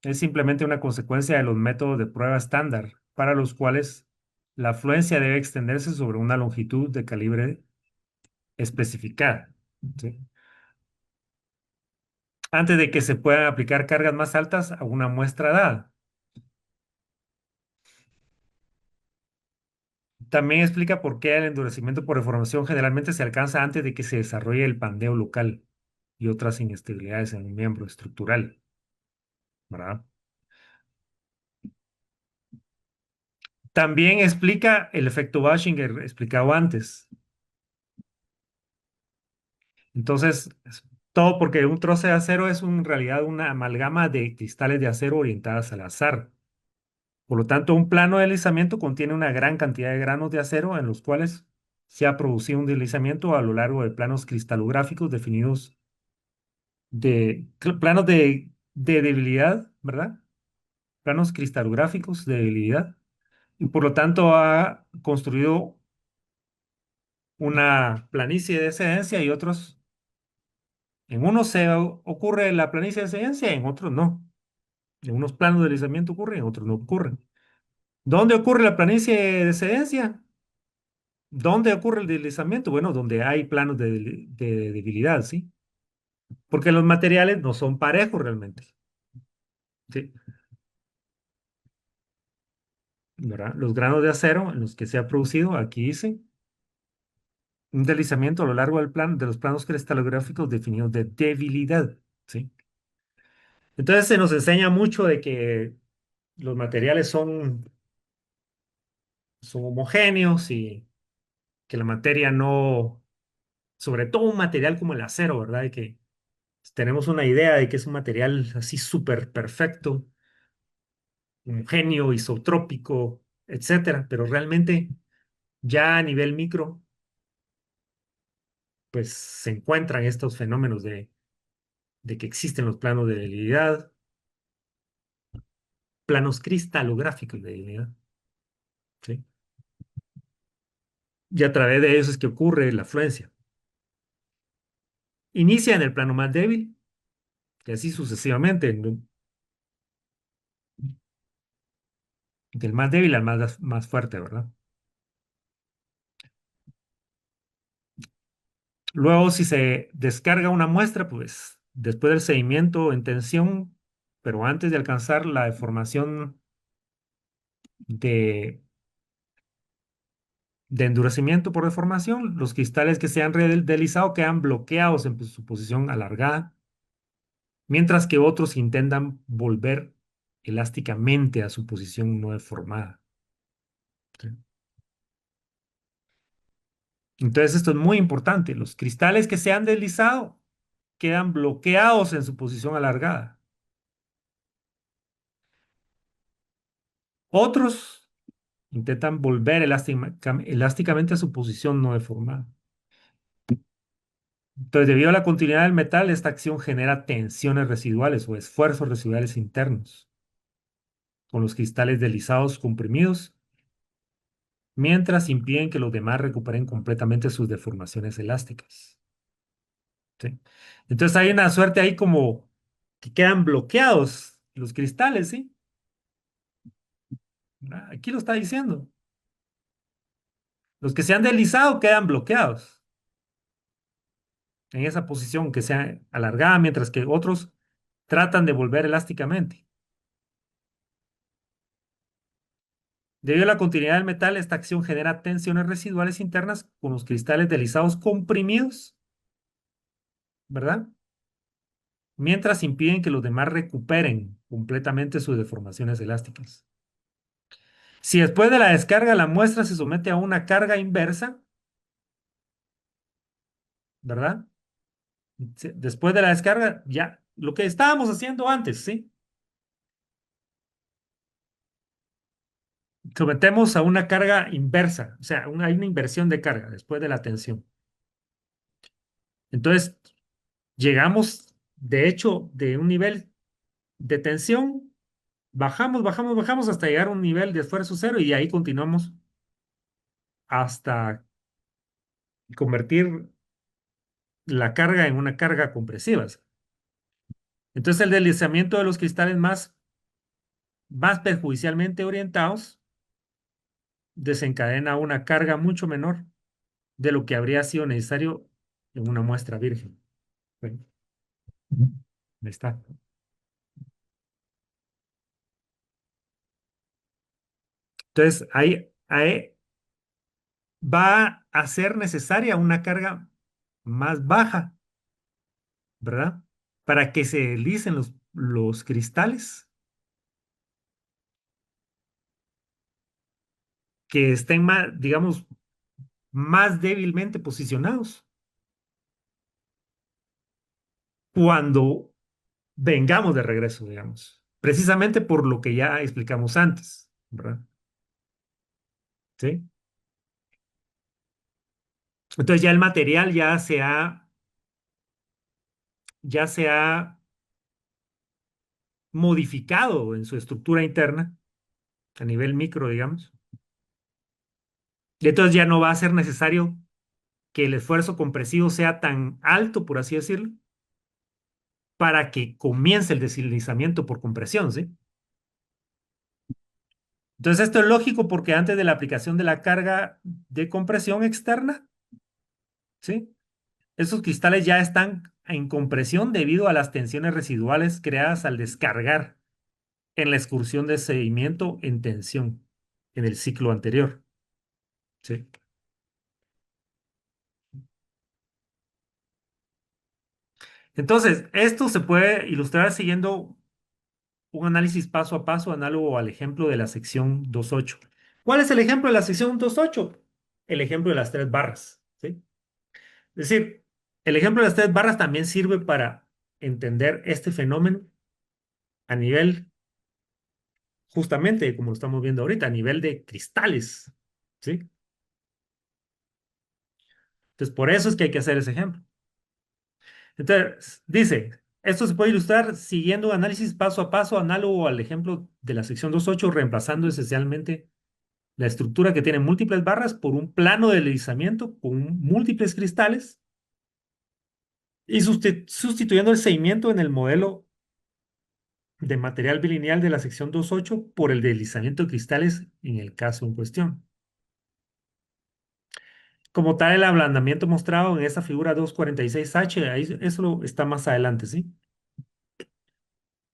es simplemente una consecuencia de los métodos de prueba estándar, para los cuales la afluencia debe extenderse sobre una longitud de calibre especificada, ¿sí? Antes de que se puedan aplicar cargas más altas a una muestra dada. También explica por qué el endurecimiento por deformación generalmente se alcanza antes de que se desarrolle el pandeo local y otras inestabilidades en un miembro estructural, ¿verdad? También explica el efecto Basinger explicado antes. Entonces, todo porque un trozo de acero es en realidad una amalgama de cristales de acero orientadas al azar. Por lo tanto, un plano de deslizamiento contiene una gran cantidad de granos de acero en los cuales se ha producido un deslizamiento a lo largo de planos cristalográficos definidos planos de debilidad, ¿verdad? Planos cristalográficos de debilidad. Y por lo tanto ha construido una planicie de excedencia y otros, en unos ocurre la planicie de excedencia, en otros no. En unos planos de deslizamiento ocurre, en otros no ocurre. ¿Dónde ocurre la planicie de excedencia? ¿Dónde ocurre el deslizamiento? Bueno, donde hay planos de debilidad, ¿sí? Porque los materiales no son parejos realmente, ¿sí? ¿Verdad? Los granos de acero en los que se ha producido, aquí dice, un deslizamiento a lo largo del plan, de los planos cristalográficos definidos de debilidad, ¿sí? Entonces se nos enseña mucho de que los materiales son homogéneos y que la materia no, sobre todo un material como el acero, ¿verdad? De que tenemos una idea de que es un material así súper perfecto, homogéneo, isotrópico, etcétera, pero realmente ya a nivel micro, pues se encuentran estos fenómenos de que existen los planos de debilidad, planos cristalográficos de debilidad, ¿sí? Y a través de eso es que ocurre la fluencia. Inicia en el plano más débil y así sucesivamente, del más débil al más fuerte, ¿verdad? Luego, si se descarga una muestra, pues después del sedimento en tensión, pero antes de alcanzar la deformación de, de endurecimiento por deformación, los cristales que se han deslizado quedan bloqueados en su posición alargada, mientras que otros intentan volver elásticamente a su posición no deformada, ¿sí? Entonces, esto es muy importante. Los cristales que se han deslizado quedan bloqueados en su posición alargada. Otros intentan volver elásticamente a su posición no deformada. Entonces, debido a la continuidad del metal, esta acción genera tensiones residuales o esfuerzos residuales internos, con los cristales deslizados comprimidos, mientras impiden que los demás recuperen completamente sus deformaciones elásticas, ¿sí? Entonces, hay una suerte ahí como que quedan bloqueados los cristales, ¿sí? Aquí lo está diciendo. Los que se han deslizado quedan bloqueados en esa posición que sea alargada, mientras que otros tratan de volver elásticamente. Debido a la continuidad del metal, esta acción genera tensiones residuales internas con los cristales deslizados comprimidos, ¿verdad? Mientras impiden que los demás recuperen completamente sus deformaciones elásticas. Si después de la descarga la muestra se somete a una carga inversa, ¿verdad? Después de la descarga, ya, lo que estábamos haciendo antes, ¿sí? Sometemos a una carga inversa, o sea, hay una inversión de carga después de la tensión. Entonces, llegamos, de hecho, de un nivel de tensión, bajamos hasta llegar a un nivel de esfuerzo cero y ahí continuamos hasta convertir la carga en una carga compresiva. Entonces, el deslizamiento de los cristales más perjudicialmente orientados desencadena una carga mucho menor de lo que habría sido necesario en una muestra virgen. Bueno, ahí está. Entonces, ahí va a ser necesaria una carga más baja, ¿verdad? Para que se deslicen los cristales que estén más, digamos, más débilmente posicionados. cuando vengamos de regreso, digamos. Precisamente por lo que ya explicamos antes, ¿verdad? ¿Sí? Entonces ya el material ya se ha modificado en su estructura interna a nivel micro, digamos. Y entonces ya no va a ser necesario que el esfuerzo compresivo sea tan alto, por así decirlo, para que comience el deslizamiento por compresión, ¿sí? Entonces esto es lógico porque antes de la aplicación de la carga de compresión externa, ¿sí? Esos cristales ya están en compresión debido a las tensiones residuales creadas al descargar en la excursión de sedimento en tensión en el ciclo anterior, ¿sí? Entonces, esto se puede ilustrar siguiendo un análisis paso a paso análogo al ejemplo de la sección 2.8. ¿Cuál es el ejemplo de la sección 2.8? El ejemplo de las tres barras, ¿sí? Es decir, el ejemplo de las tres barras también sirve para entender este fenómeno a nivel, justamente como lo estamos viendo ahorita, a nivel de cristales, ¿sí? Entonces, por eso es que hay que hacer ese ejemplo. Entonces, dice, esto se puede ilustrar siguiendo un análisis paso a paso análogo al ejemplo de la sección 2.8, reemplazando esencialmente la estructura que tiene múltiples barras por un plano de deslizamiento con múltiples cristales y sustituyendo el seguimiento en el modelo de material bilineal de la sección 2.8 por el deslizamiento de cristales en el caso en cuestión. Como tal, el ablandamiento mostrado en esa figura 246H, ahí, eso está más adelante, ¿sí?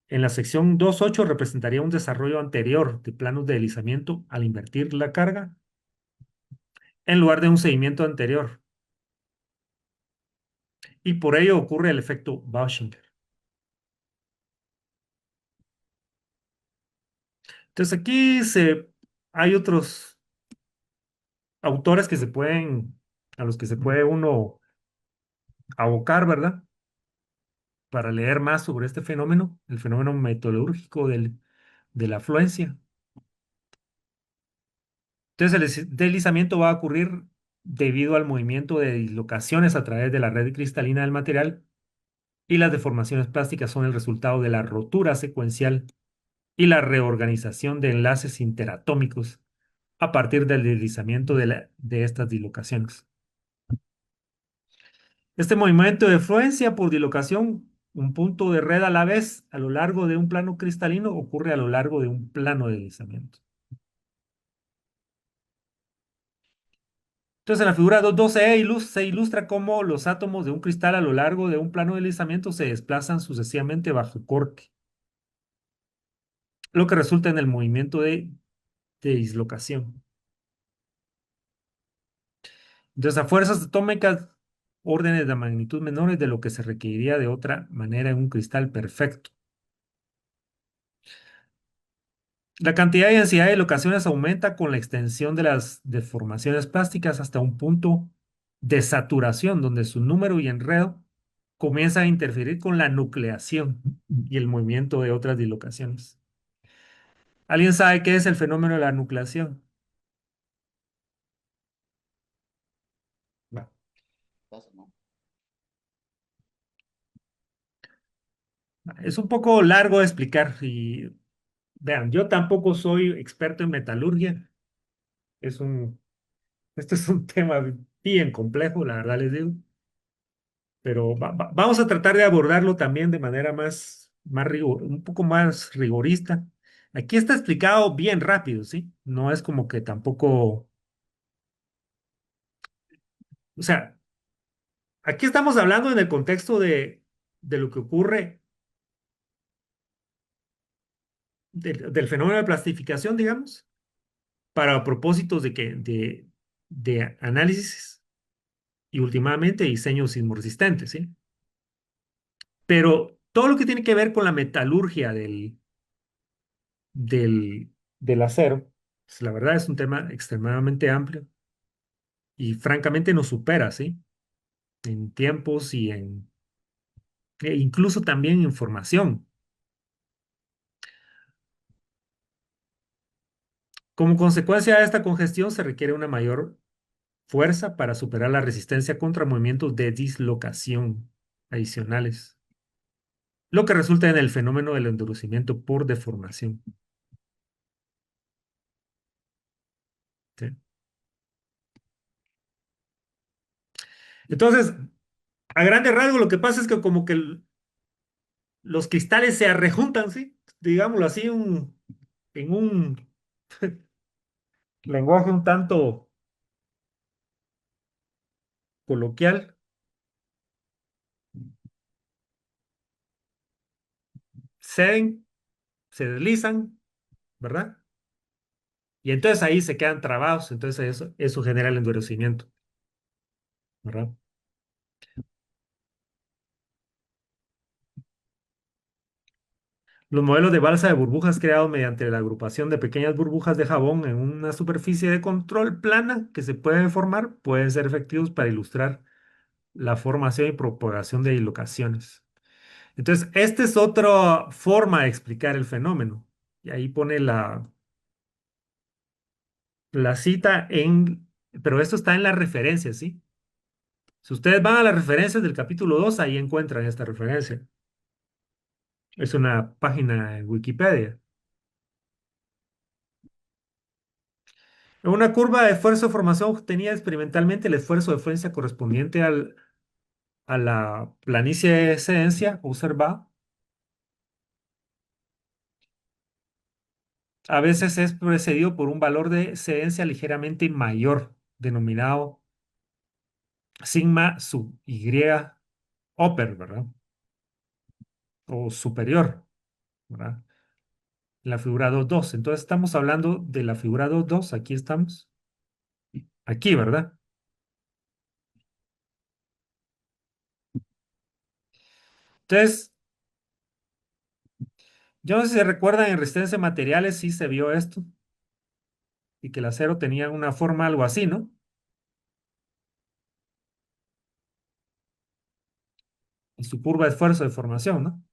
En la sección 2.8 representaría un desarrollo anterior de planos de deslizamiento al invertir la carga en lugar de un seguimiento anterior. Y por ello ocurre el efecto Bauschinger. Entonces hay otros autores a los que se puede uno abocar, ¿verdad? Para leer más sobre este fenómeno, el fenómeno metalúrgico de la afluencia. Entonces, el deslizamiento va a ocurrir debido al movimiento de dislocaciones a través de la red cristalina del material y las deformaciones plásticas son el resultado de la rotura secuencial y la reorganización de enlaces interatómicos a partir del deslizamiento de estas dislocaciones. Este movimiento de fluencia por dislocación, un punto de red a la vez a lo largo de un plano cristalino, ocurre a lo largo de un plano de deslizamiento. Entonces, en la figura 2.12 se ilustra cómo los átomos de un cristal a lo largo de un plano de deslizamiento se desplazan sucesivamente bajo corte, lo que resulta en el movimiento de dislocación. Entonces, a fuerzas atómicas, órdenes de magnitud menores de lo que se requeriría de otra manera en un cristal perfecto. La cantidad y densidad de locaciones aumenta con la extensión de las deformaciones plásticas hasta un punto de saturación, donde su número y enredo comienza a interferir con la nucleación y el movimiento de otras dislocaciones. ¿Alguien sabe qué es el fenómeno de la nucleación? Va. ¿no? Es un poco largo de explicar y vean, yo tampoco soy experto en metalurgia. Es un, este es un tema bien complejo, la verdad les digo. Pero vamos a tratar de abordarlo también de manera un poco más rigorista. Aquí está explicado bien rápido, ¿sí? No es como que tampoco, o sea, aquí estamos hablando en el contexto de lo que ocurre del fenómeno de plastificación, digamos, para propósitos de análisis y últimamente diseños sismoresistentes, ¿sí? Pero todo lo que tiene que ver con la metalurgia del acero, pues, la verdad es un tema extremadamente amplio y francamente nos supera, ¿sí? En tiempos e incluso también información. Como consecuencia de esta congestión se requiere una mayor fuerza para superar la resistencia contra movimientos de dislocación adicionales, lo que resulta en el fenómeno del endurecimiento por deformación. ¿Sí? Entonces, a grandes rasgos, lo que pasa es que como que los cristales se arrejuntan, ¿sí? Digámoslo así, en un lenguaje un tanto coloquial, ceden, se deslizan, ¿verdad? Y entonces ahí se quedan trabados, entonces eso genera el endurecimiento, ¿verdad? Los modelos de balsa de burbujas creados mediante la agrupación de pequeñas burbujas de jabón en una superficie de control plana que se puede formar pueden ser efectivos para ilustrar la formación y propagación de dislocaciones. Entonces, esta es otra forma de explicar el fenómeno. Y ahí pone la cita pero esto está en las referencias, ¿sí? Si ustedes van a las referencias del capítulo 2 ahí encuentran esta referencia. Es una página en Wikipedia. En una curva de esfuerzo de formación obtenida experimentalmente el esfuerzo de fuerza correspondiente a la planicie de excedencia observada. A veces es precedido por un valor de excedencia ligeramente mayor, denominado sigma sub Y upper, ¿verdad? O superior, ¿verdad? La figura 2.2. Entonces estamos hablando de la figura 2.2. Aquí estamos. Aquí, ¿verdad? Entonces, yo no sé si se recuerdan en resistencia de materiales, sí se vio esto y que el acero tenía una forma algo así, ¿no? En su curva de esfuerzo de formación, ¿no?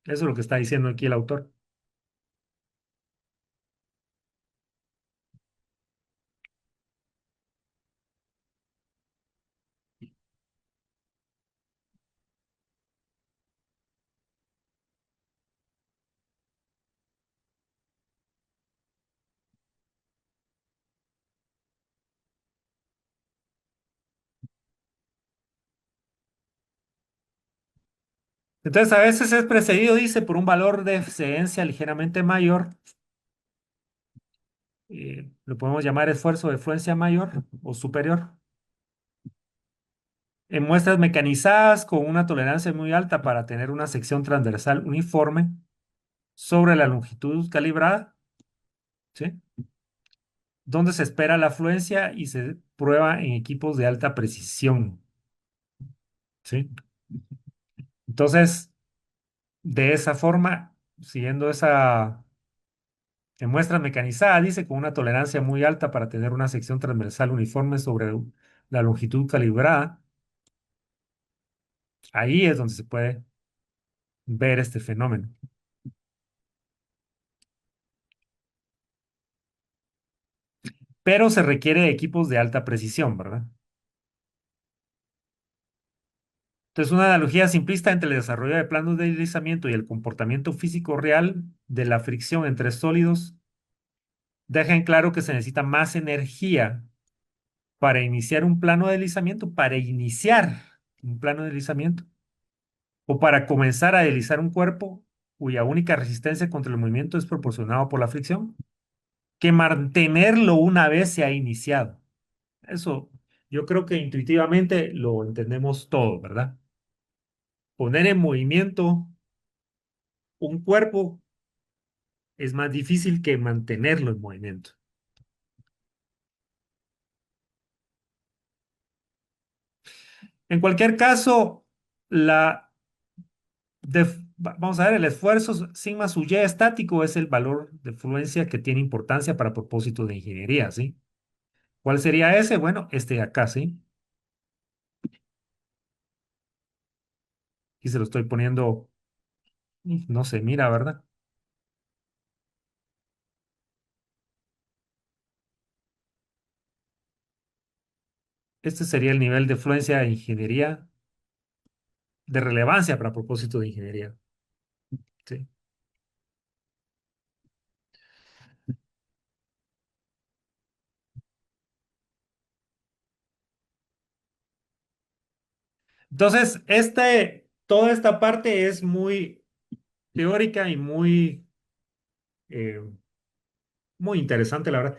Eso es lo que está diciendo aquí el autor. Entonces, a veces es precedido, dice, por un valor de excedencia ligeramente mayor. Lo podemos llamar esfuerzo de fluencia mayor o superior. En muestras mecanizadas con una tolerancia muy alta para tener una sección transversal uniforme sobre la longitud calibrada, ¿sí? Donde se espera la fluencia y se prueba en equipos de alta precisión, ¿sí? Entonces, de esa forma, siguiendo esa en muestras mecanizadas, dice, con una tolerancia muy alta para tener una sección transversal uniforme sobre la longitud calibrada, ahí es donde se puede ver este fenómeno. Pero se requiere de equipos de alta precisión, ¿verdad? Entonces, una analogía simplista entre el desarrollo de planos de deslizamiento y el comportamiento físico real de la fricción entre sólidos deja en claro que se necesita más energía para iniciar un plano de deslizamiento, para iniciar un plano de deslizamiento, o para comenzar a deslizar un cuerpo cuya única resistencia contra el movimiento es proporcionado por la fricción, que mantenerlo una vez se ha iniciado. Eso yo creo que intuitivamente lo entendemos todo, ¿verdad? Poner en movimiento un cuerpo es más difícil que mantenerlo en movimiento. En cualquier caso, vamos a ver, el esfuerzo sigma sub y estático es el valor de fluencia que tiene importancia para propósitos de ingeniería, ¿sí? ¿Cuál sería ese? Bueno, este de acá, ¿sí? Aquí se lo estoy poniendo, no se mira, ¿verdad? Este sería el nivel de fluencia de ingeniería, de relevancia para propósito de ingeniería. ¿Sí? Entonces, toda esta parte es muy teórica y eh, muy interesante, la verdad.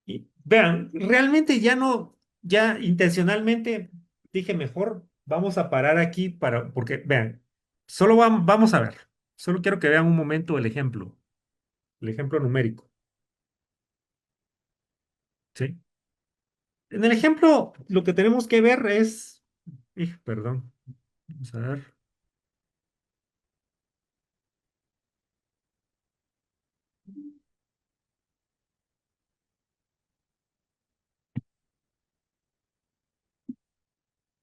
Y vean, realmente ya no, ya intencionalmente dije mejor, vamos a parar aquí porque vean, vamos a ver, solo quiero que vean un momento el ejemplo numérico, ¿sí? En el ejemplo, lo que tenemos que ver es, perdón, vamos a ver,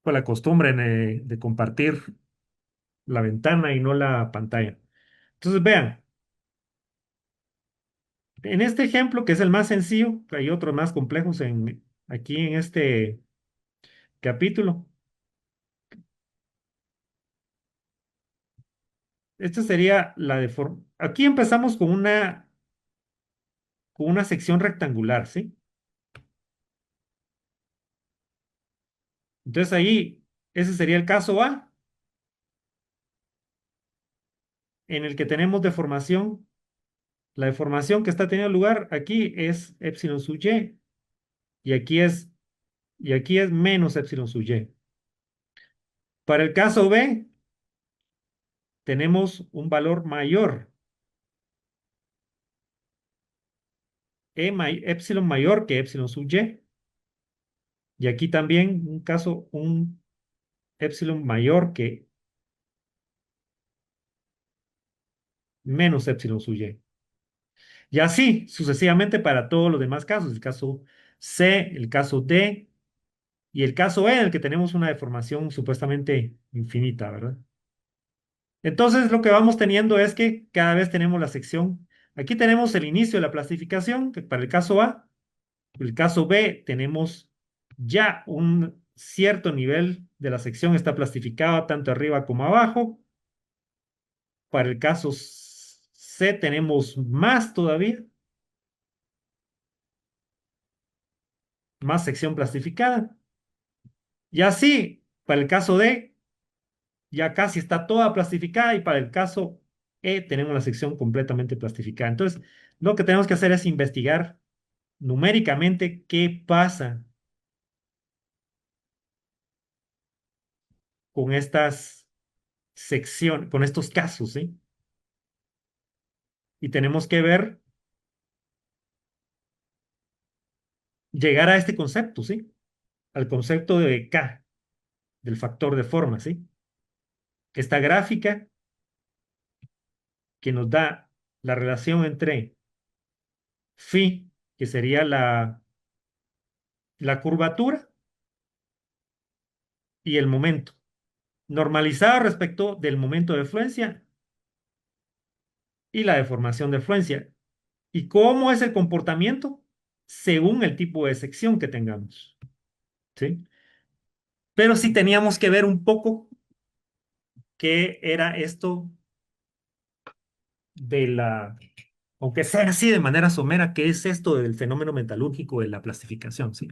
fue la costumbre de compartir la ventana y no la pantalla. Entonces, vean, en este ejemplo, que es el más sencillo, hay otros más complejos aquí en este capítulo. Esta sería la de forma. Aquí empezamos con una sección rectangular, ¿sí? Entonces ahí, ese sería el caso A, en el que tenemos deformación. La deformación que está teniendo lugar aquí es epsilon sub y, y aquí es, y aquí es menos epsilon sub y. Para el caso B, tenemos un valor mayor, epsilon mayor que epsilon sub y aquí también un epsilon mayor que menos epsilon sub y. Y así sucesivamente para todos los demás casos, el caso C, el caso D y el caso E, en el que tenemos una deformación supuestamente infinita, ¿verdad? Entonces lo que vamos teniendo es que cada vez tenemos la sección. Aquí tenemos el inicio de la plastificación, que para el caso A, el caso B tenemos ya un cierto nivel de la sección está plastificada tanto arriba como abajo. Para el caso C tenemos más todavía, más sección plastificada. Y así, para el caso D, ya casi está toda plastificada y para el caso E tenemos la sección completamente plastificada. Entonces, lo que tenemos que hacer es investigar numéricamente qué pasa con estas secciones, con estos casos, ¿sí? Y tenemos que ver, llegar a este concepto, ¿sí? Al concepto de K, del factor de forma, ¿sí? Esta gráfica que nos da la relación entre phi, que sería la curvatura, y el momento, normalizada respecto del momento de fluencia y la deformación de fluencia. ¿Y cómo es el comportamiento? Según el tipo de sección que tengamos. ¿Sí? Pero sí teníamos que ver un poco qué era esto de aunque sea así de manera somera, qué es esto del fenómeno metalúrgico de la plastificación, ¿sí?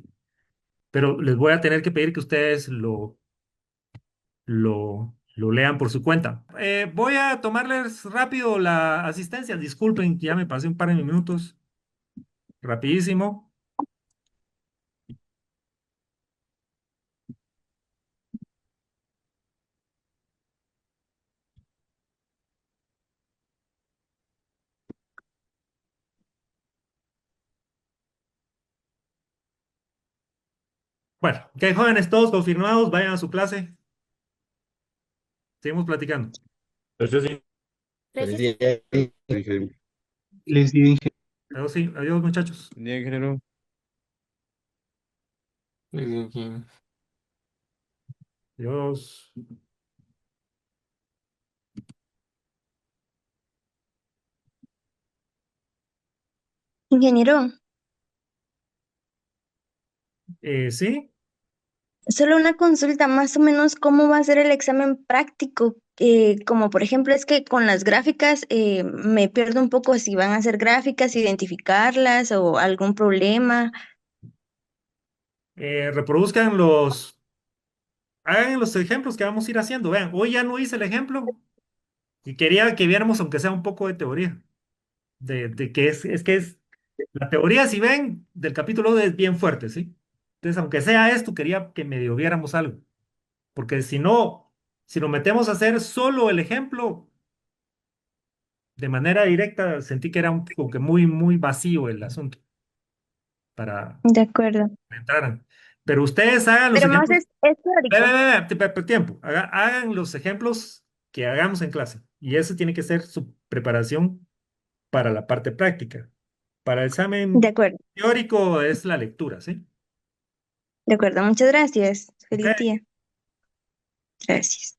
Pero les voy a tener que pedir que ustedes lo lean por su cuenta. Voy a tomarles rápido la asistencia. Disculpen, ya me pasé un par de minutos. Rapidísimo. Bueno, ok, jóvenes, todos confirmados, vayan a su clase. Seguimos platicando. Entonces, sí. Feliz Feliz día. día. Les dije. Adiós, sí, adiós, muchachos. Buen día, ingeniero. Adiós. Ingeniero, ¿Sí? solo una consulta, más o menos cómo va a ser el examen práctico. Como por ejemplo, es que con las gráficas me pierdo un poco si van a ser gráficas, identificarlas o algún problema. Reproduzcan hagan los ejemplos que vamos a ir haciendo. Vean, hoy ya no hice el ejemplo y quería que viéramos aunque sea un poco de teoría, de que es la teoría, si ven, del capítulo 2 es bien fuerte, ¿sí? Entonces, aunque sea esto, quería que medio viéramos algo, porque si no, si nos metemos a hacer solo el ejemplo de manera directa, sentí que era como que muy, muy vacío el asunto para De acuerdo. que entraran. Pero ustedes hagan los Pero más ejemplos. es teórico. Tiempo. Hagan los ejemplos que hagamos en clase. Y eso tiene que ser su preparación para la parte práctica. Para el De examen acuerdo. teórico es la lectura, ¿sí? De acuerdo. Muchas gracias. Ok. Feliz día. Gracias.